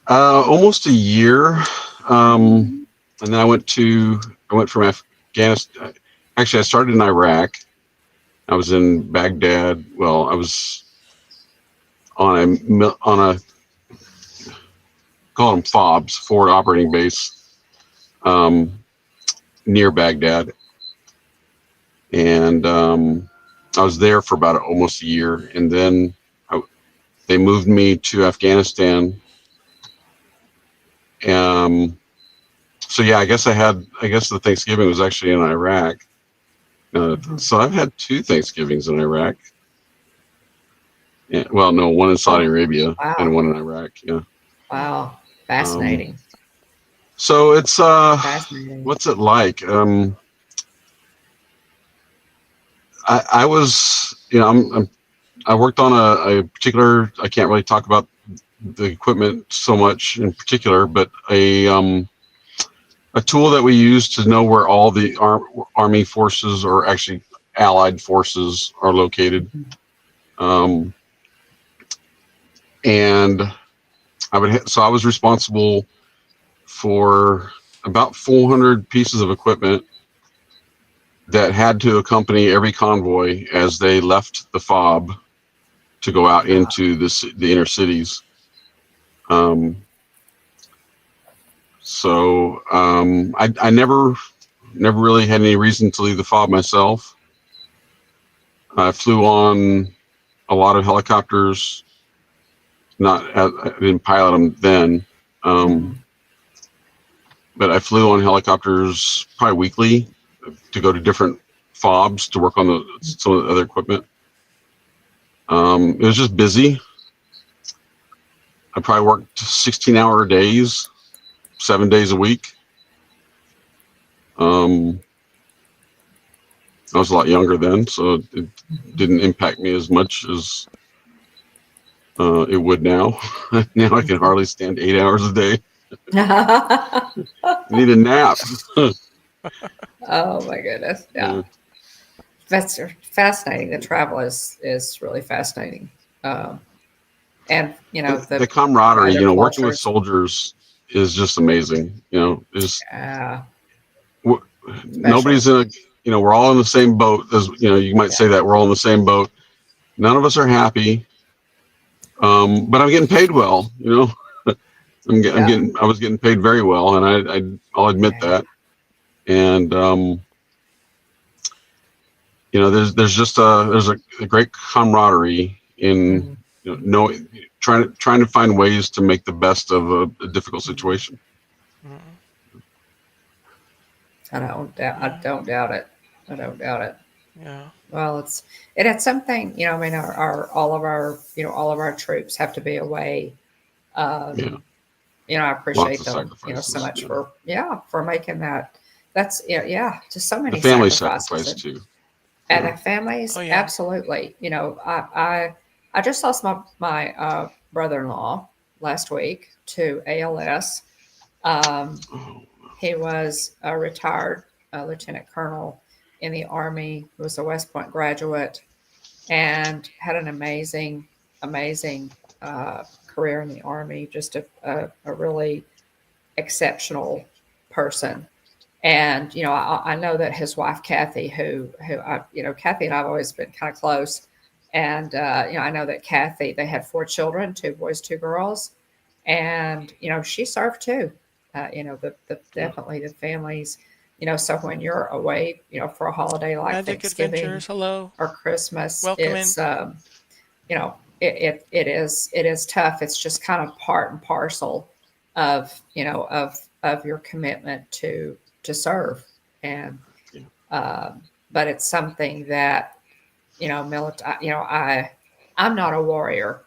almost a year, Mm-hmm. and then I went from Afghanistan. Actually, I started in Iraq. I was in Baghdad. Well, I was on a call them FOBs, forward operating base, um, near Baghdad, and I was there for about almost a year, and then I, they moved me to Afghanistan. Um, so yeah, I guess the Thanksgiving was actually in Iraq. Hmm. So I've had two Thanksgivings in Iraq. Yeah, well, no, one in Saudi Oh, Arabia and wow. one in Iraq. Yeah. Wow. Um, Fascinating. so it's Fascinating. what's it like? I was, I worked on a particular. I can't really talk about the equipment so much in particular, but a tool that we use to know where all the army forces or actually allied forces are located. Mhm. Um, and so I was responsible for about 400 pieces of equipment that had to accompany every convoy as they left the FOB to go out Wow. into the inner cities. Um, I never really had any reason to leave the FOB myself. I flew on a lot of helicopters. I didn't pilot them then, um, Hmm. but I flew on helicopters probably weekly to go to different FOBs to work on some of the other equipment. It was just busy. I probably worked 16-hour days, 7 days a week. Um, I was a lot younger then, so it didn't impact me as much as it would now. Now I can Hmm. hardly stand 8 hours a day. I need a nap. Oh my goodness. Yeah. Yeah. That's fascinating. The travel is really fascinating. Um, and The the camaraderie, other working with cultures. soldiers is just amazing. Is Yeah. nobody's Special. in a, we're all in the same boat. As you might Yeah. say that we're all in the same boat. None of us are happy, but I'm getting paid well. Yeah. I was getting paid very well, and I'll admit Yeah. that. And there's just a great camaraderie in Mhm. know trying to find ways to make the best of a difficult situation. Mhm. I Yeah. don't doubt it. I don't doubt it. Yeah. Well, it's something, I mean, our all of our, all of our troops have to be away. Yeah, Um, I lots appreciate of them, so sacrifices. much Yeah, for, for making that. That's, yeah, just so the many family sacrifices. sacrifice too. And Yeah. the families, Oh yeah. absolutely. I just lost my brother-in-law last week to ALS. Um, Oh, he was a retired lieutenant colonel in the Army. He was a West Point graduate and had an amazing career in the Army. Just a really exceptional person. And I know that his wife Kathy, who Kathy and I've always been kind of close, and I know that Kathy, they had 4 children, 2 boys, 2 girls, and she served too. The yeah. definitely the families. So when you're away, for a holiday like Magic Thanksgiving Adventures. Hello. or Christmas, Welcome in. it is tough. It's just kind of part and parcel of of your commitment to serve, and Yeah. but it's something that military. I'm not a warrior,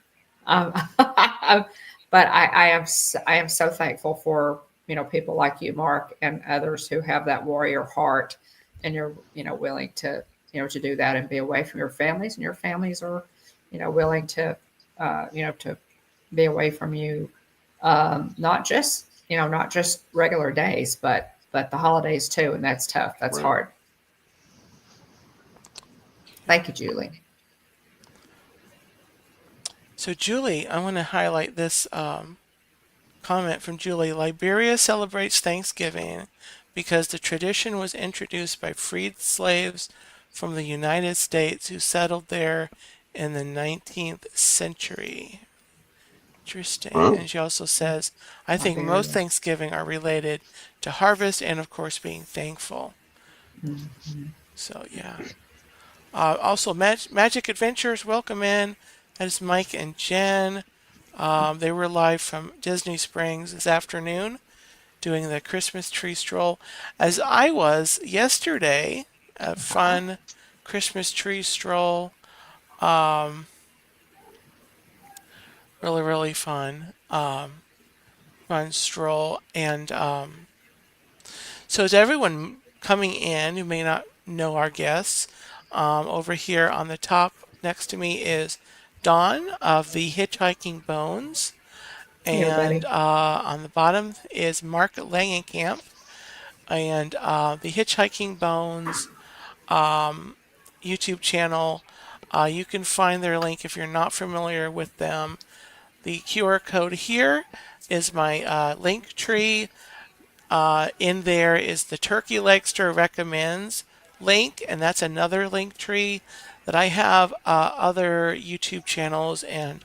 um, but I am so thankful for people like you, Mark, and others who have that warrior heart, and you're willing to do that and be away from your families, and your families are willing to be away from you, not just regular days, but the holidays too, and that's tough. That's Right. hard. Yeah. Thank you, Julie. So Julie, I want to highlight this comment from Julie. Liberia celebrates Thanksgiving because the tradition was introduced by freed slaves from the United States who settled there in the 19th century. Interesting. Well, And she also says, I think most Liberia. Thanksgiving are related to harvest and, of course, being thankful. Mhm. So, yeah. Also, Magic Adventures, welcome in. That is Mike and Jen. They were live from Disney Springs this afternoon doing the Christmas tree stroll, as I was yesterday. A fun Christmas tree stroll. Um, really, really fun. Fun stroll. And so, to everyone coming in who may not know our guests, over here on the top next to me is Dawn of the Hitchhiking Bones. Hey, And everybody. on the bottom is Mark Langenkamp. And the Hitchhiking Bones YouTube channel. You can find their link if you're not familiar with them. The QR code here is my link tree. In there is the Turkey Legster recommends link, and that's another link tree that I have other YouTube channels and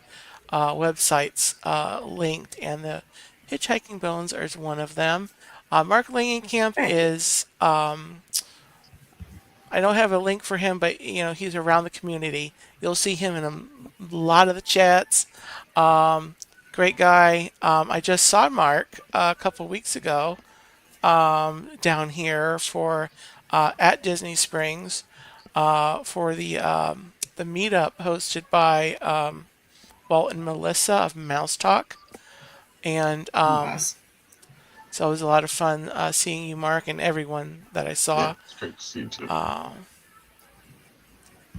websites linked, and the Hitchhiking Bones is one of them. Mark Langenkamp Thank you. is I don't have a link for him, but he's around the community. You'll see him in a lot of the chats. Um, Great guy. I just saw Mark a couple weeks ago down here for at Disney Springs for the meetup hosted by Walt and Melissa of Mouse Talk, and Nice. so it was a lot of fun seeing you, Mark, and everyone that I yeah, saw. it's great to see you too. Uh,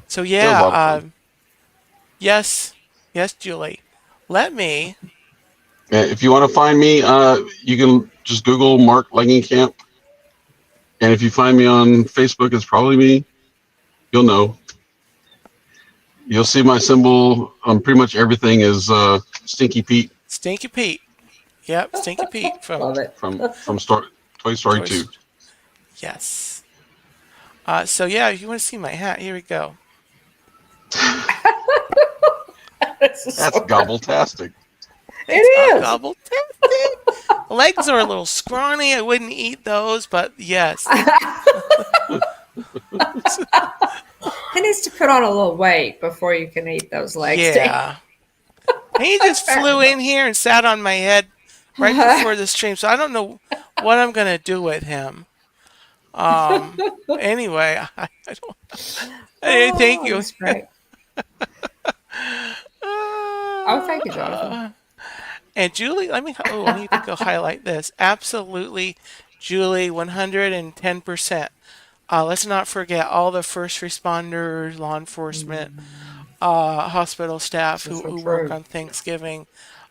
so Yeah, it was a yeah, lot of fun. yes, yes, Julie. Let me. If you want to find me, you can just Google Mark Langenkamp, and if you find me on Facebook, it's probably me. You'll know. You'll see my symbol on pretty much everything is Stinky Pete Stinky Pete. Yep, Stinky Pete from Love it. from Toy Story Toy. 2. Yes. So yeah, if you want to see my hat, here we go. This is That's so good. gobbletastic. It's a It is. gobbletastic. Legs are a little scrawny. I wouldn't eat those, but yes. He needs to put on a little weight before you can eat those legs, Dave. Yeah. And he just flew in here and sat on my head right before the stream, so I don't know what I'm gonna do with him. Anyway, I don't. Hey, thank Oh, you. that's great. Oh, thank you, Jonathan. Uh, and Julie, let me. Oh, I need to go highlight this. Absolutely, Julie, 110%. Let's not forget all the first responders, law enforcement, hospital staff That's so who work true. on Thanksgiving.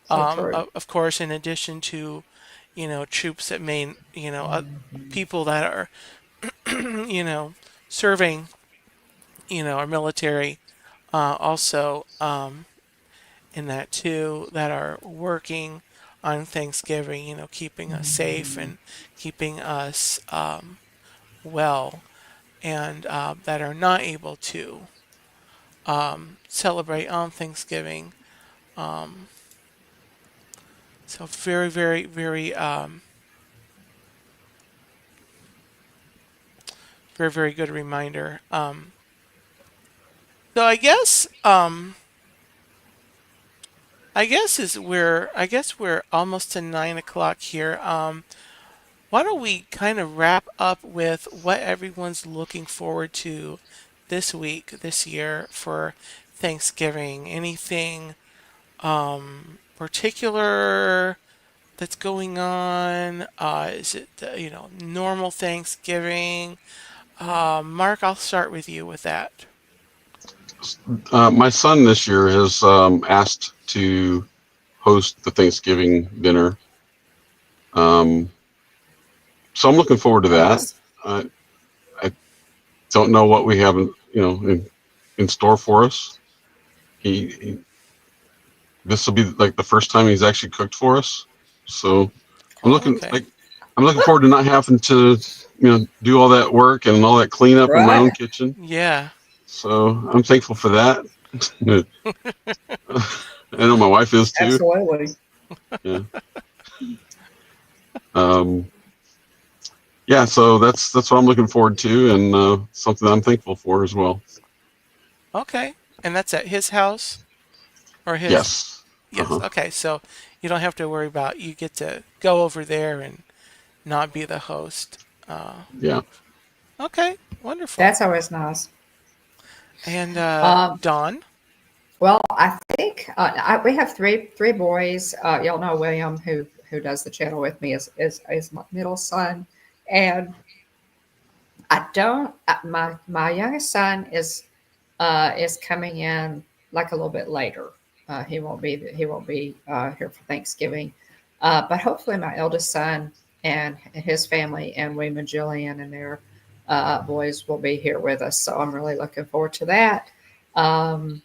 So true. Of course, in addition to, troops that may, people that are, you know, serving, our military, also in that too, that are working on Thanksgiving, keeping us safe and keeping us well, and that are not able to celebrate on Thanksgiving. So very, very, very, very, very good reminder. So I guess we're almost to 9 o'clock here. Why don't we kind of wrap up with what everyone's looking forward to this week, this year for Thanksgiving? Anything particular that's going on? Is it normal Thanksgiving? Mark, I'll start with you with that. My son this year has asked to host the Thanksgiving dinner. Um, so I'm looking forward to that. Nice. I don't know what we have, in store for us. He This will be like the first time he's actually cooked for us. So I'm Oh, looking okay. like I'm looking forward to not having to, do all that work and all that cleanup in my own Right. kitchen. Yeah. So I'm thankful for that. I know my wife is too. Absolutely. Yeah. Um, yeah. So that's what I'm looking forward to, and something I'm thankful for as well. Okay. And that's at his house or his. Yes. Uh Yes. huh. Okay. So you don't have to worry about, you get to go over there and not be the host. Yeah. Okay. Wonderful. That's always nice. And Um, Dawn. well, I think we have three boys. Y'all know William, who does the channel with me, is my middle son, and I don't. My youngest son is coming in like a little bit later. He won't be here for Thanksgiving, but hopefully my eldest son and his family and William and Jillian and their boys will be here with us. So I'm really looking forward to that. Um,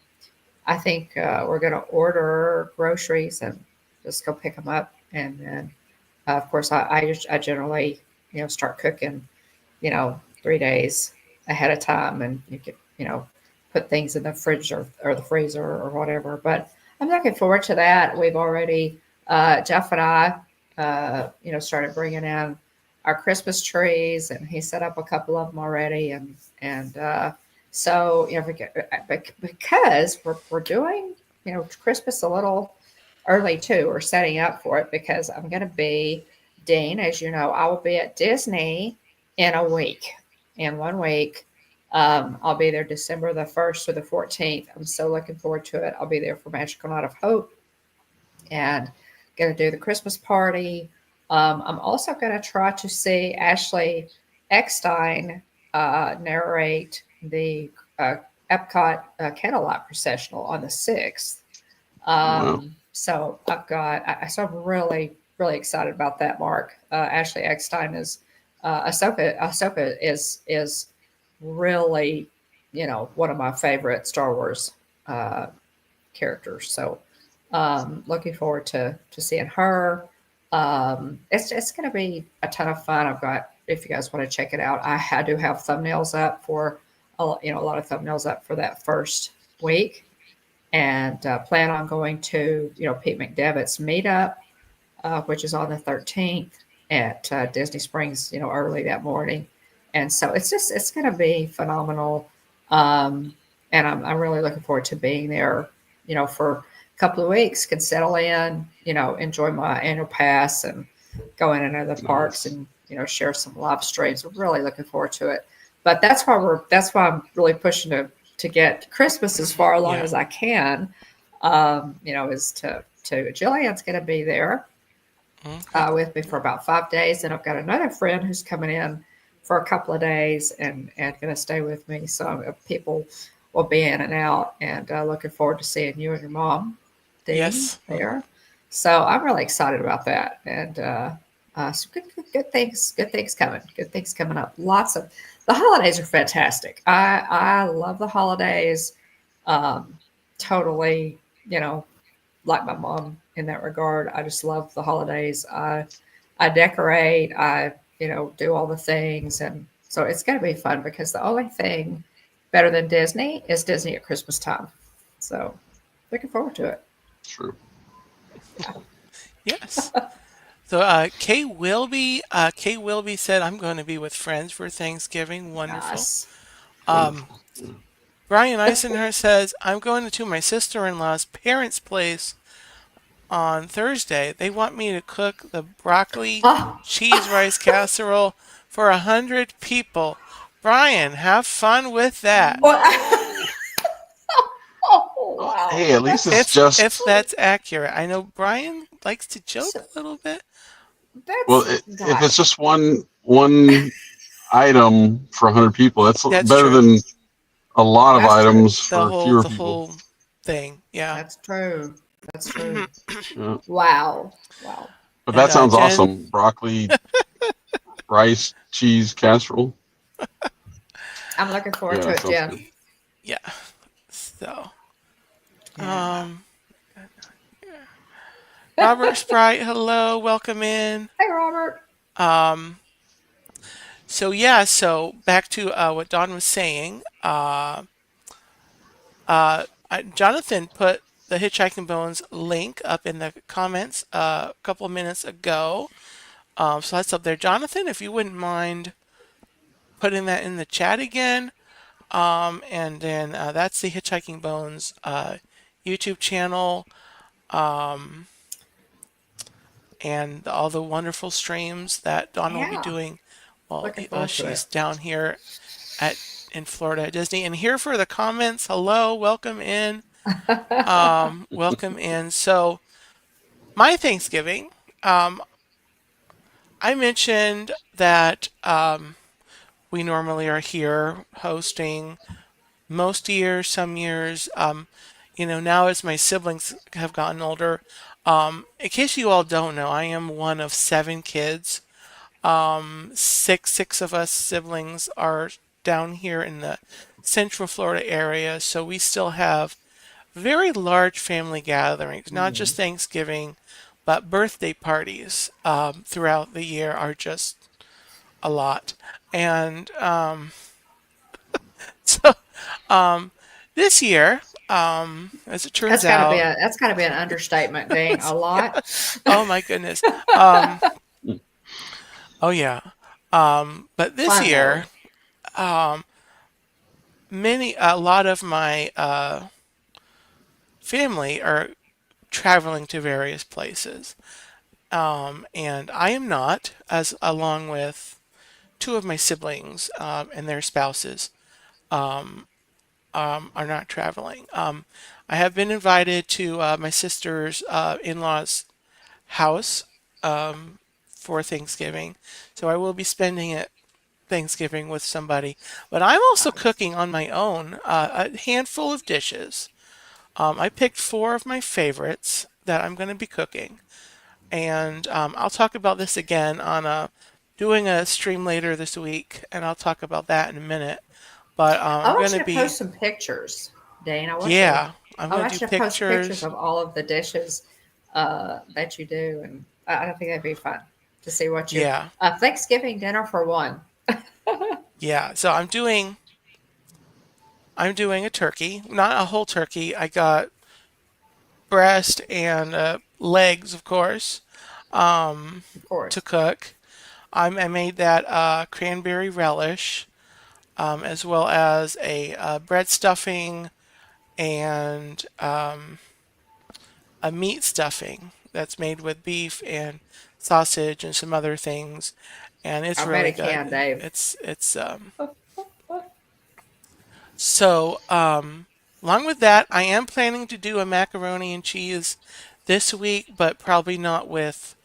I think we're going to order groceries and just go pick them up, and then of course I generally start cooking 3 days ahead of time, and you could put things in the fridge or the freezer or whatever. But I'm looking forward to that. We've already Jeff and I started bringing in our Christmas trees, and he set up a couple of them already, and so because we're doing Christmas a little early too. We're setting up for it because I'm going to be Dean, as you know, I will be at Disney in a week. In 1 week, I'll be there December the 1st or the 14th. I'm so looking forward to it. I'll be there for Magical Night of Hope and going to do the Christmas party. I'm also going to try to see Ashley Eckstein narrate the uh, Epcot Candlelight Processional on the 6th. Wow. So so I'm really, really excited about that, Mark. Ashley Eckstein is Ahsoka. Ahsoka is really, one of my favorite Star Wars uh, characters. So looking forward to seeing her. It's going to be a ton of fun. I've got, if you guys want to check it out, I do have thumbnails up for a lot of thumbnails up for that first week, and plan on going to Pete McDevitt's meetup, which is on the 13th at Disney Springs, early that morning. And so it's going to be phenomenal. Um, and I'm really looking forward to being there, for a couple of weeks, can settle in, enjoy my annual pass and go in and out of the parks Nice. and, share some live streams. I'm really looking forward to it. But that's why I'm really pushing to get Christmas as far along Yeah. as I can. Is to Jillian's going to be there Okay. with me for about 5 days, and I've got another friend who's coming in for a couple of days and going to stay with me. So people will be in and out, and looking forward to seeing you and your mom, Dean, Yes. there. So I'm really excited about that, and so good things coming, good things coming up. Lots of the holidays are fantastic. I love the holidays. Um, totally, you know, like my mom in that regard. I just love the holidays. I decorate. I do all the things, and so it's going to be fun because the only thing better than Disney is Disney at Christmas time. So looking forward to it. True. Yes. So Kay Wilby said, "I'm going to be with friends for Thanksgiving." Wonderful. Nice. Um, Wonderful. Yeah. Brian Eisenhower says, "I'm going to my sister-in-law's parents' place on Thursday. They want me to cook the broccoli Oh, cheese rice casserole for 100 people. Brian, have fun with that. well, oh Oh, wow. hey, at least That's it's If just that's accurate. I know Brian likes to joke so, a little bit. well, that's if it's guys. just one item for 100 people, that's That's better true. than a lot of That's true. items for fewer The people. whole thing. Yeah. That's true. That's true. Yeah. Wow. Wow. But And that sounds Jen, awesome. Broccoli, rice, cheese, casserole. I'm looking forward Yeah, to that it, sounds Jen. good. yeah. So, Yeah. um, Robert Sprite, hello, welcome in. Hey, Robert. Um, so back to what Don was saying. Jonathan put the Hitchhiking Bones link up in the comments a couple of minutes ago. So that's up there. Jonathan, if you wouldn't mind putting that in the chat again. And then that's the Hitchhiking Bones YouTube channel and all the wonderful streams that Dawn will be Yeah. doing while Looking forward to it. she's down here at in Florida at Disney. And here for the comments, hello, welcome in, welcome in. So my Thanksgiving, um, I mentioned that we normally are here hosting most years, some years. Now as my siblings have gotten older, in case you all don't know, I am one of 7 kids. Six of us siblings are down here in the Central Florida area, so we still have very large family gatherings, not just Mm. Thanksgiving, but birthday parties throughout the year are just a lot. And so um, this year, as it turns out, That's gotta be an understatement, Dane. A lot. oh my goodness, um, oh yeah, but this My year, lord. um, a lot of my family are traveling to various places, and I am not, as along with 2 of my siblings and their spouses are not traveling. I have been invited to my sister's in-laws' house for Thanksgiving, so I will be spending it Thanksgiving with somebody. But I'm also Nice. cooking on my own a handful of dishes. I picked 4 of my favorites that I'm going to be cooking, and I'll talk about this again on doing a stream later this week, and I'll talk about that in a minute. But I I'm going want to you to post be, some pictures, Dane. yeah, I'm I going to want do you to post pictures pictures. of all of the dishes that you do, and I think that'd be fun to see what you Yeah, Thanksgiving dinner for one. yeah. So I'm doing a turkey, not a whole turkey. I got breast and legs, of course, Of to course. cook. I made that cranberry relish. as well as a bread stuffing and a meat stuffing that's made with beef and sausage and some other things, and it's I bet really it can, good. Dave. It's so along with that, I am planning to do a macaroni and cheese this week, but probably not with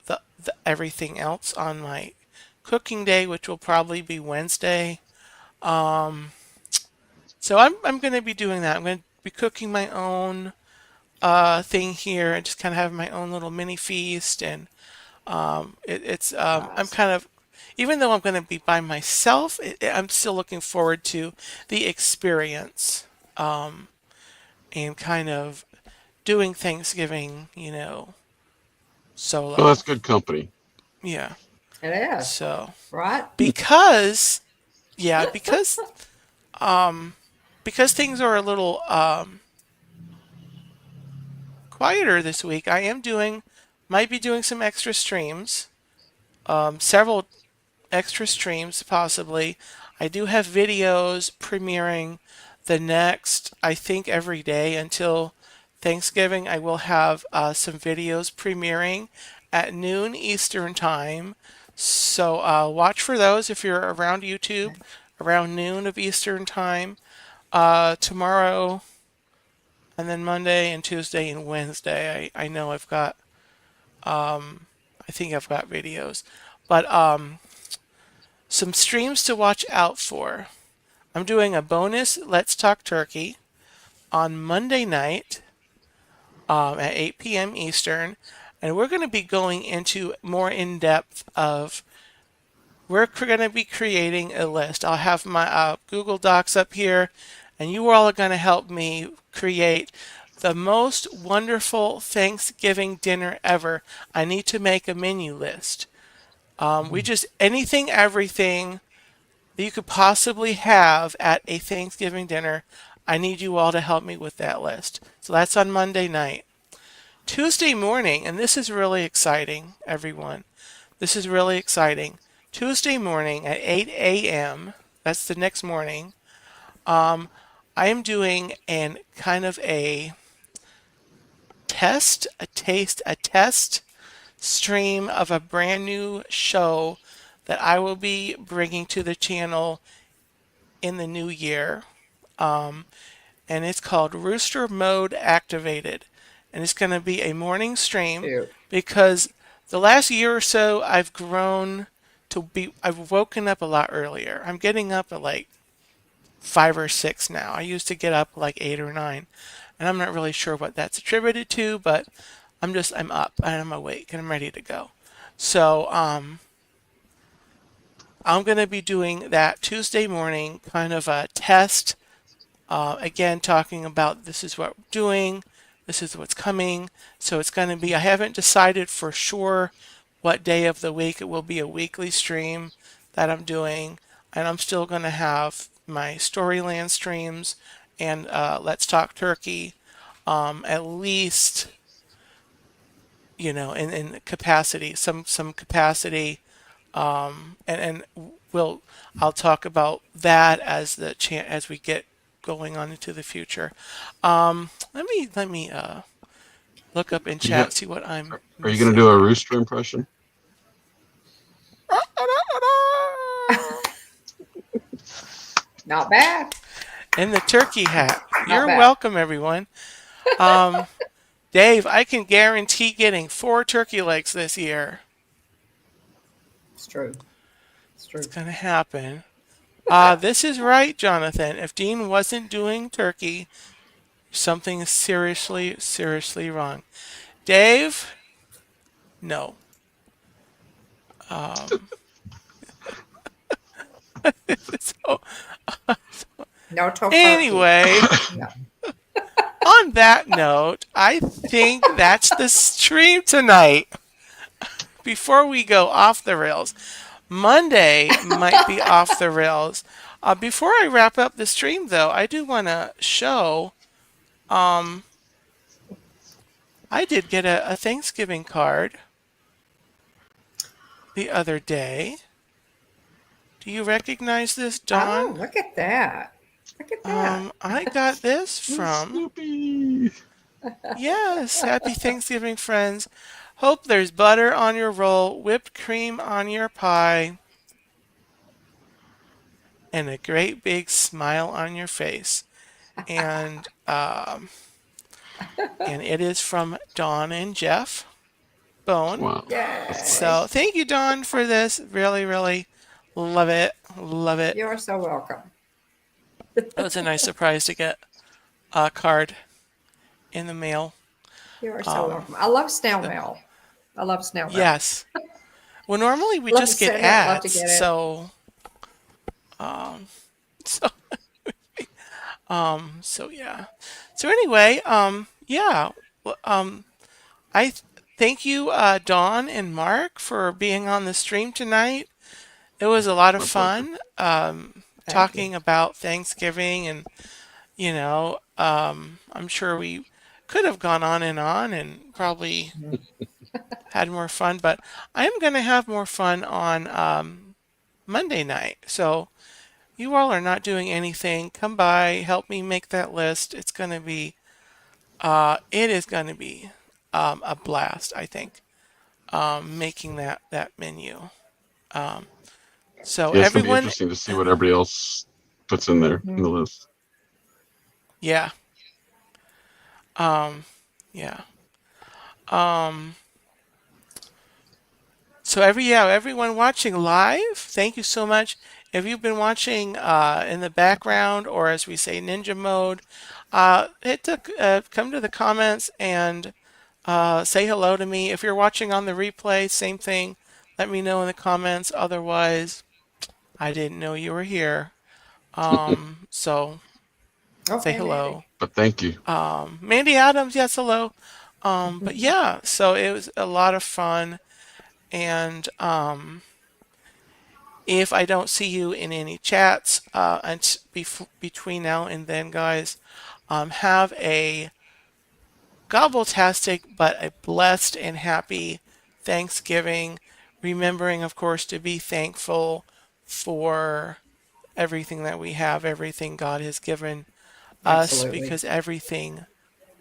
the everything else on my cooking day, which will probably be Wednesday. So I'm going to be doing that. I'm going to be cooking my own thing here and just kind of have my own little mini feast. And it's I'm Nice. kind of, even though I'm going to be by myself, I'm still looking forward to the experience and kind of doing Thanksgiving, Well, solo. that's good company. Yeah. It is, So right? because yeah, because things are a little quieter this week, might be doing some extra streams, several extra streams possibly. I do have videos premiering the next, I think, every day until Thanksgiving. I will have some videos premiering at noon Eastern time. So watch for those if you're around YouTube around noon of Eastern time. Tomorrow and then Monday and Tuesday and Wednesday, I know I think I've got videos. But some streams to watch out for. I'm doing a bonus Let's Talk Turkey on Monday night at 8 p.m. Eastern, and we're going to be going into more in depth of. We're going to be creating a list. I'll have my Google Docs up here, and you all are going to help me create the most wonderful Thanksgiving dinner ever. I need to make a menu list. We just anything, everything that you could possibly have at a Thanksgiving dinner. I need you all to help me with that list. So that's on Monday night. Tuesday morning, and this is really exciting, everyone. This is really exciting. Tuesday morning at 8 a.m., that's the next morning, I am doing an kind of a test stream of a brand new show that I will be bringing to the channel in the new year. And it's called Rooster Mode Activated. And it's going to be a morning stream Cute. because the last year or so I've woken up a lot earlier. I'm getting up at like 5 or 6 now. I used to get up like 8 or 9. And I'm not really sure what that's attributed to, but I'm up and I'm awake and I'm ready to go. So, I'm going to be doing that Tuesday morning kind of a test. Again, talking about this is what we're doing, this is what's coming. So it's going to be, I haven't decided for sure what day of the week. It will be a weekly stream that I'm doing. And I'm still going to have my Storyland streams and Let's Talk Turkey, at least, in capacity, some capacity. And we'll I'll talk about that as as we get going on into the future. Let me look up in You ha- chat, see what I'm are you going to do missing a here. rooster impression? Not bad. In the turkey hat. Not You're bad. welcome, everyone. Um, Dave, I can guarantee getting 4 turkey legs this year. It's true. It's It's true. gonna happen. This is right, Jonathan. If Dean wasn't doing turkey, something is seriously, seriously wrong. Dave, no. Um, so No tofurkey. anyway, No. on that note, I think that's the stream tonight. Before we go off the rails, Monday might be off the rails. Before I wrap up the stream, though, I do want to show. Um, I did get a Thanksgiving card the other day. Do you recognize this, Oh, Dawn? look at that. Look at that. I got this Oh, from, Snoopy. yes, happy Thanksgiving, friends. Hope there's butter on your roll, whipped cream on your pie, and a great big smile on your face. And it is from Dawn and Jeff Bone. Wow, that's Yay. So nice. thank you, Dawn, for this. Really, really love it. Love it. You are so welcome. It was a nice surprise to get a card in the mail. You are so Um, welcome. I love snail so mail. I love snail mail. yes. Well, normally we Love to just get send it. Love to ads, get it. so um, so so yeah. So anyway, yeah. Well, I thank you, Dawn and Mark, for being on the stream tonight. It was a lot of My pleasure. fun Thank you. talking about Thanksgiving, and I'm sure we could have gone on and probably Mhm. had more fun, but I am going to have more fun on Monday night. So you all are not doing anything. Come by, help me make that list. It is going to be a blast, I think, making that menu. Um, so Yeah, it's gonna be everyone, interesting to see what everybody else puts in there in Mhm. the list. yeah, um, yeah. Um, So everyone watching live, thank you so much. If you've been watching in the background, or as we say, ninja mode, come to the comments and say hello to me. If you're watching on the replay, same thing. Let me know in the comments. Otherwise, I didn't know you were here. So say Okay, Mandy. hello. But thank you. Mandy Adams, yes, hello. But yeah, so it was a lot of fun, and if I don't see you in any chats between now and then, guys, have a gobbletastic but a blessed and happy Thanksgiving. Remembering, of course, to be thankful for everything that we have, everything God has given us, Absolutely. because everything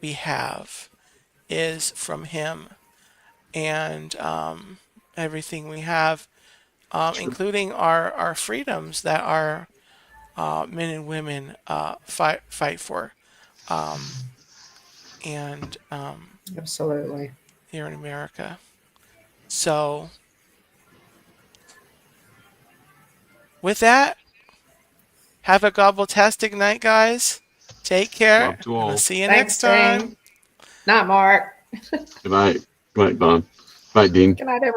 we have is from Him, and everything we have, True. including our freedoms that our men and women fight for, um, and Absolutely. here in America. So with that, have a gobbletastic night, guys. Take care, Love to and I'll all. see you next Thanks, time. Dean. Night, Mark. Good night. Good night, Don. Good night, Dean. Good night, everybody.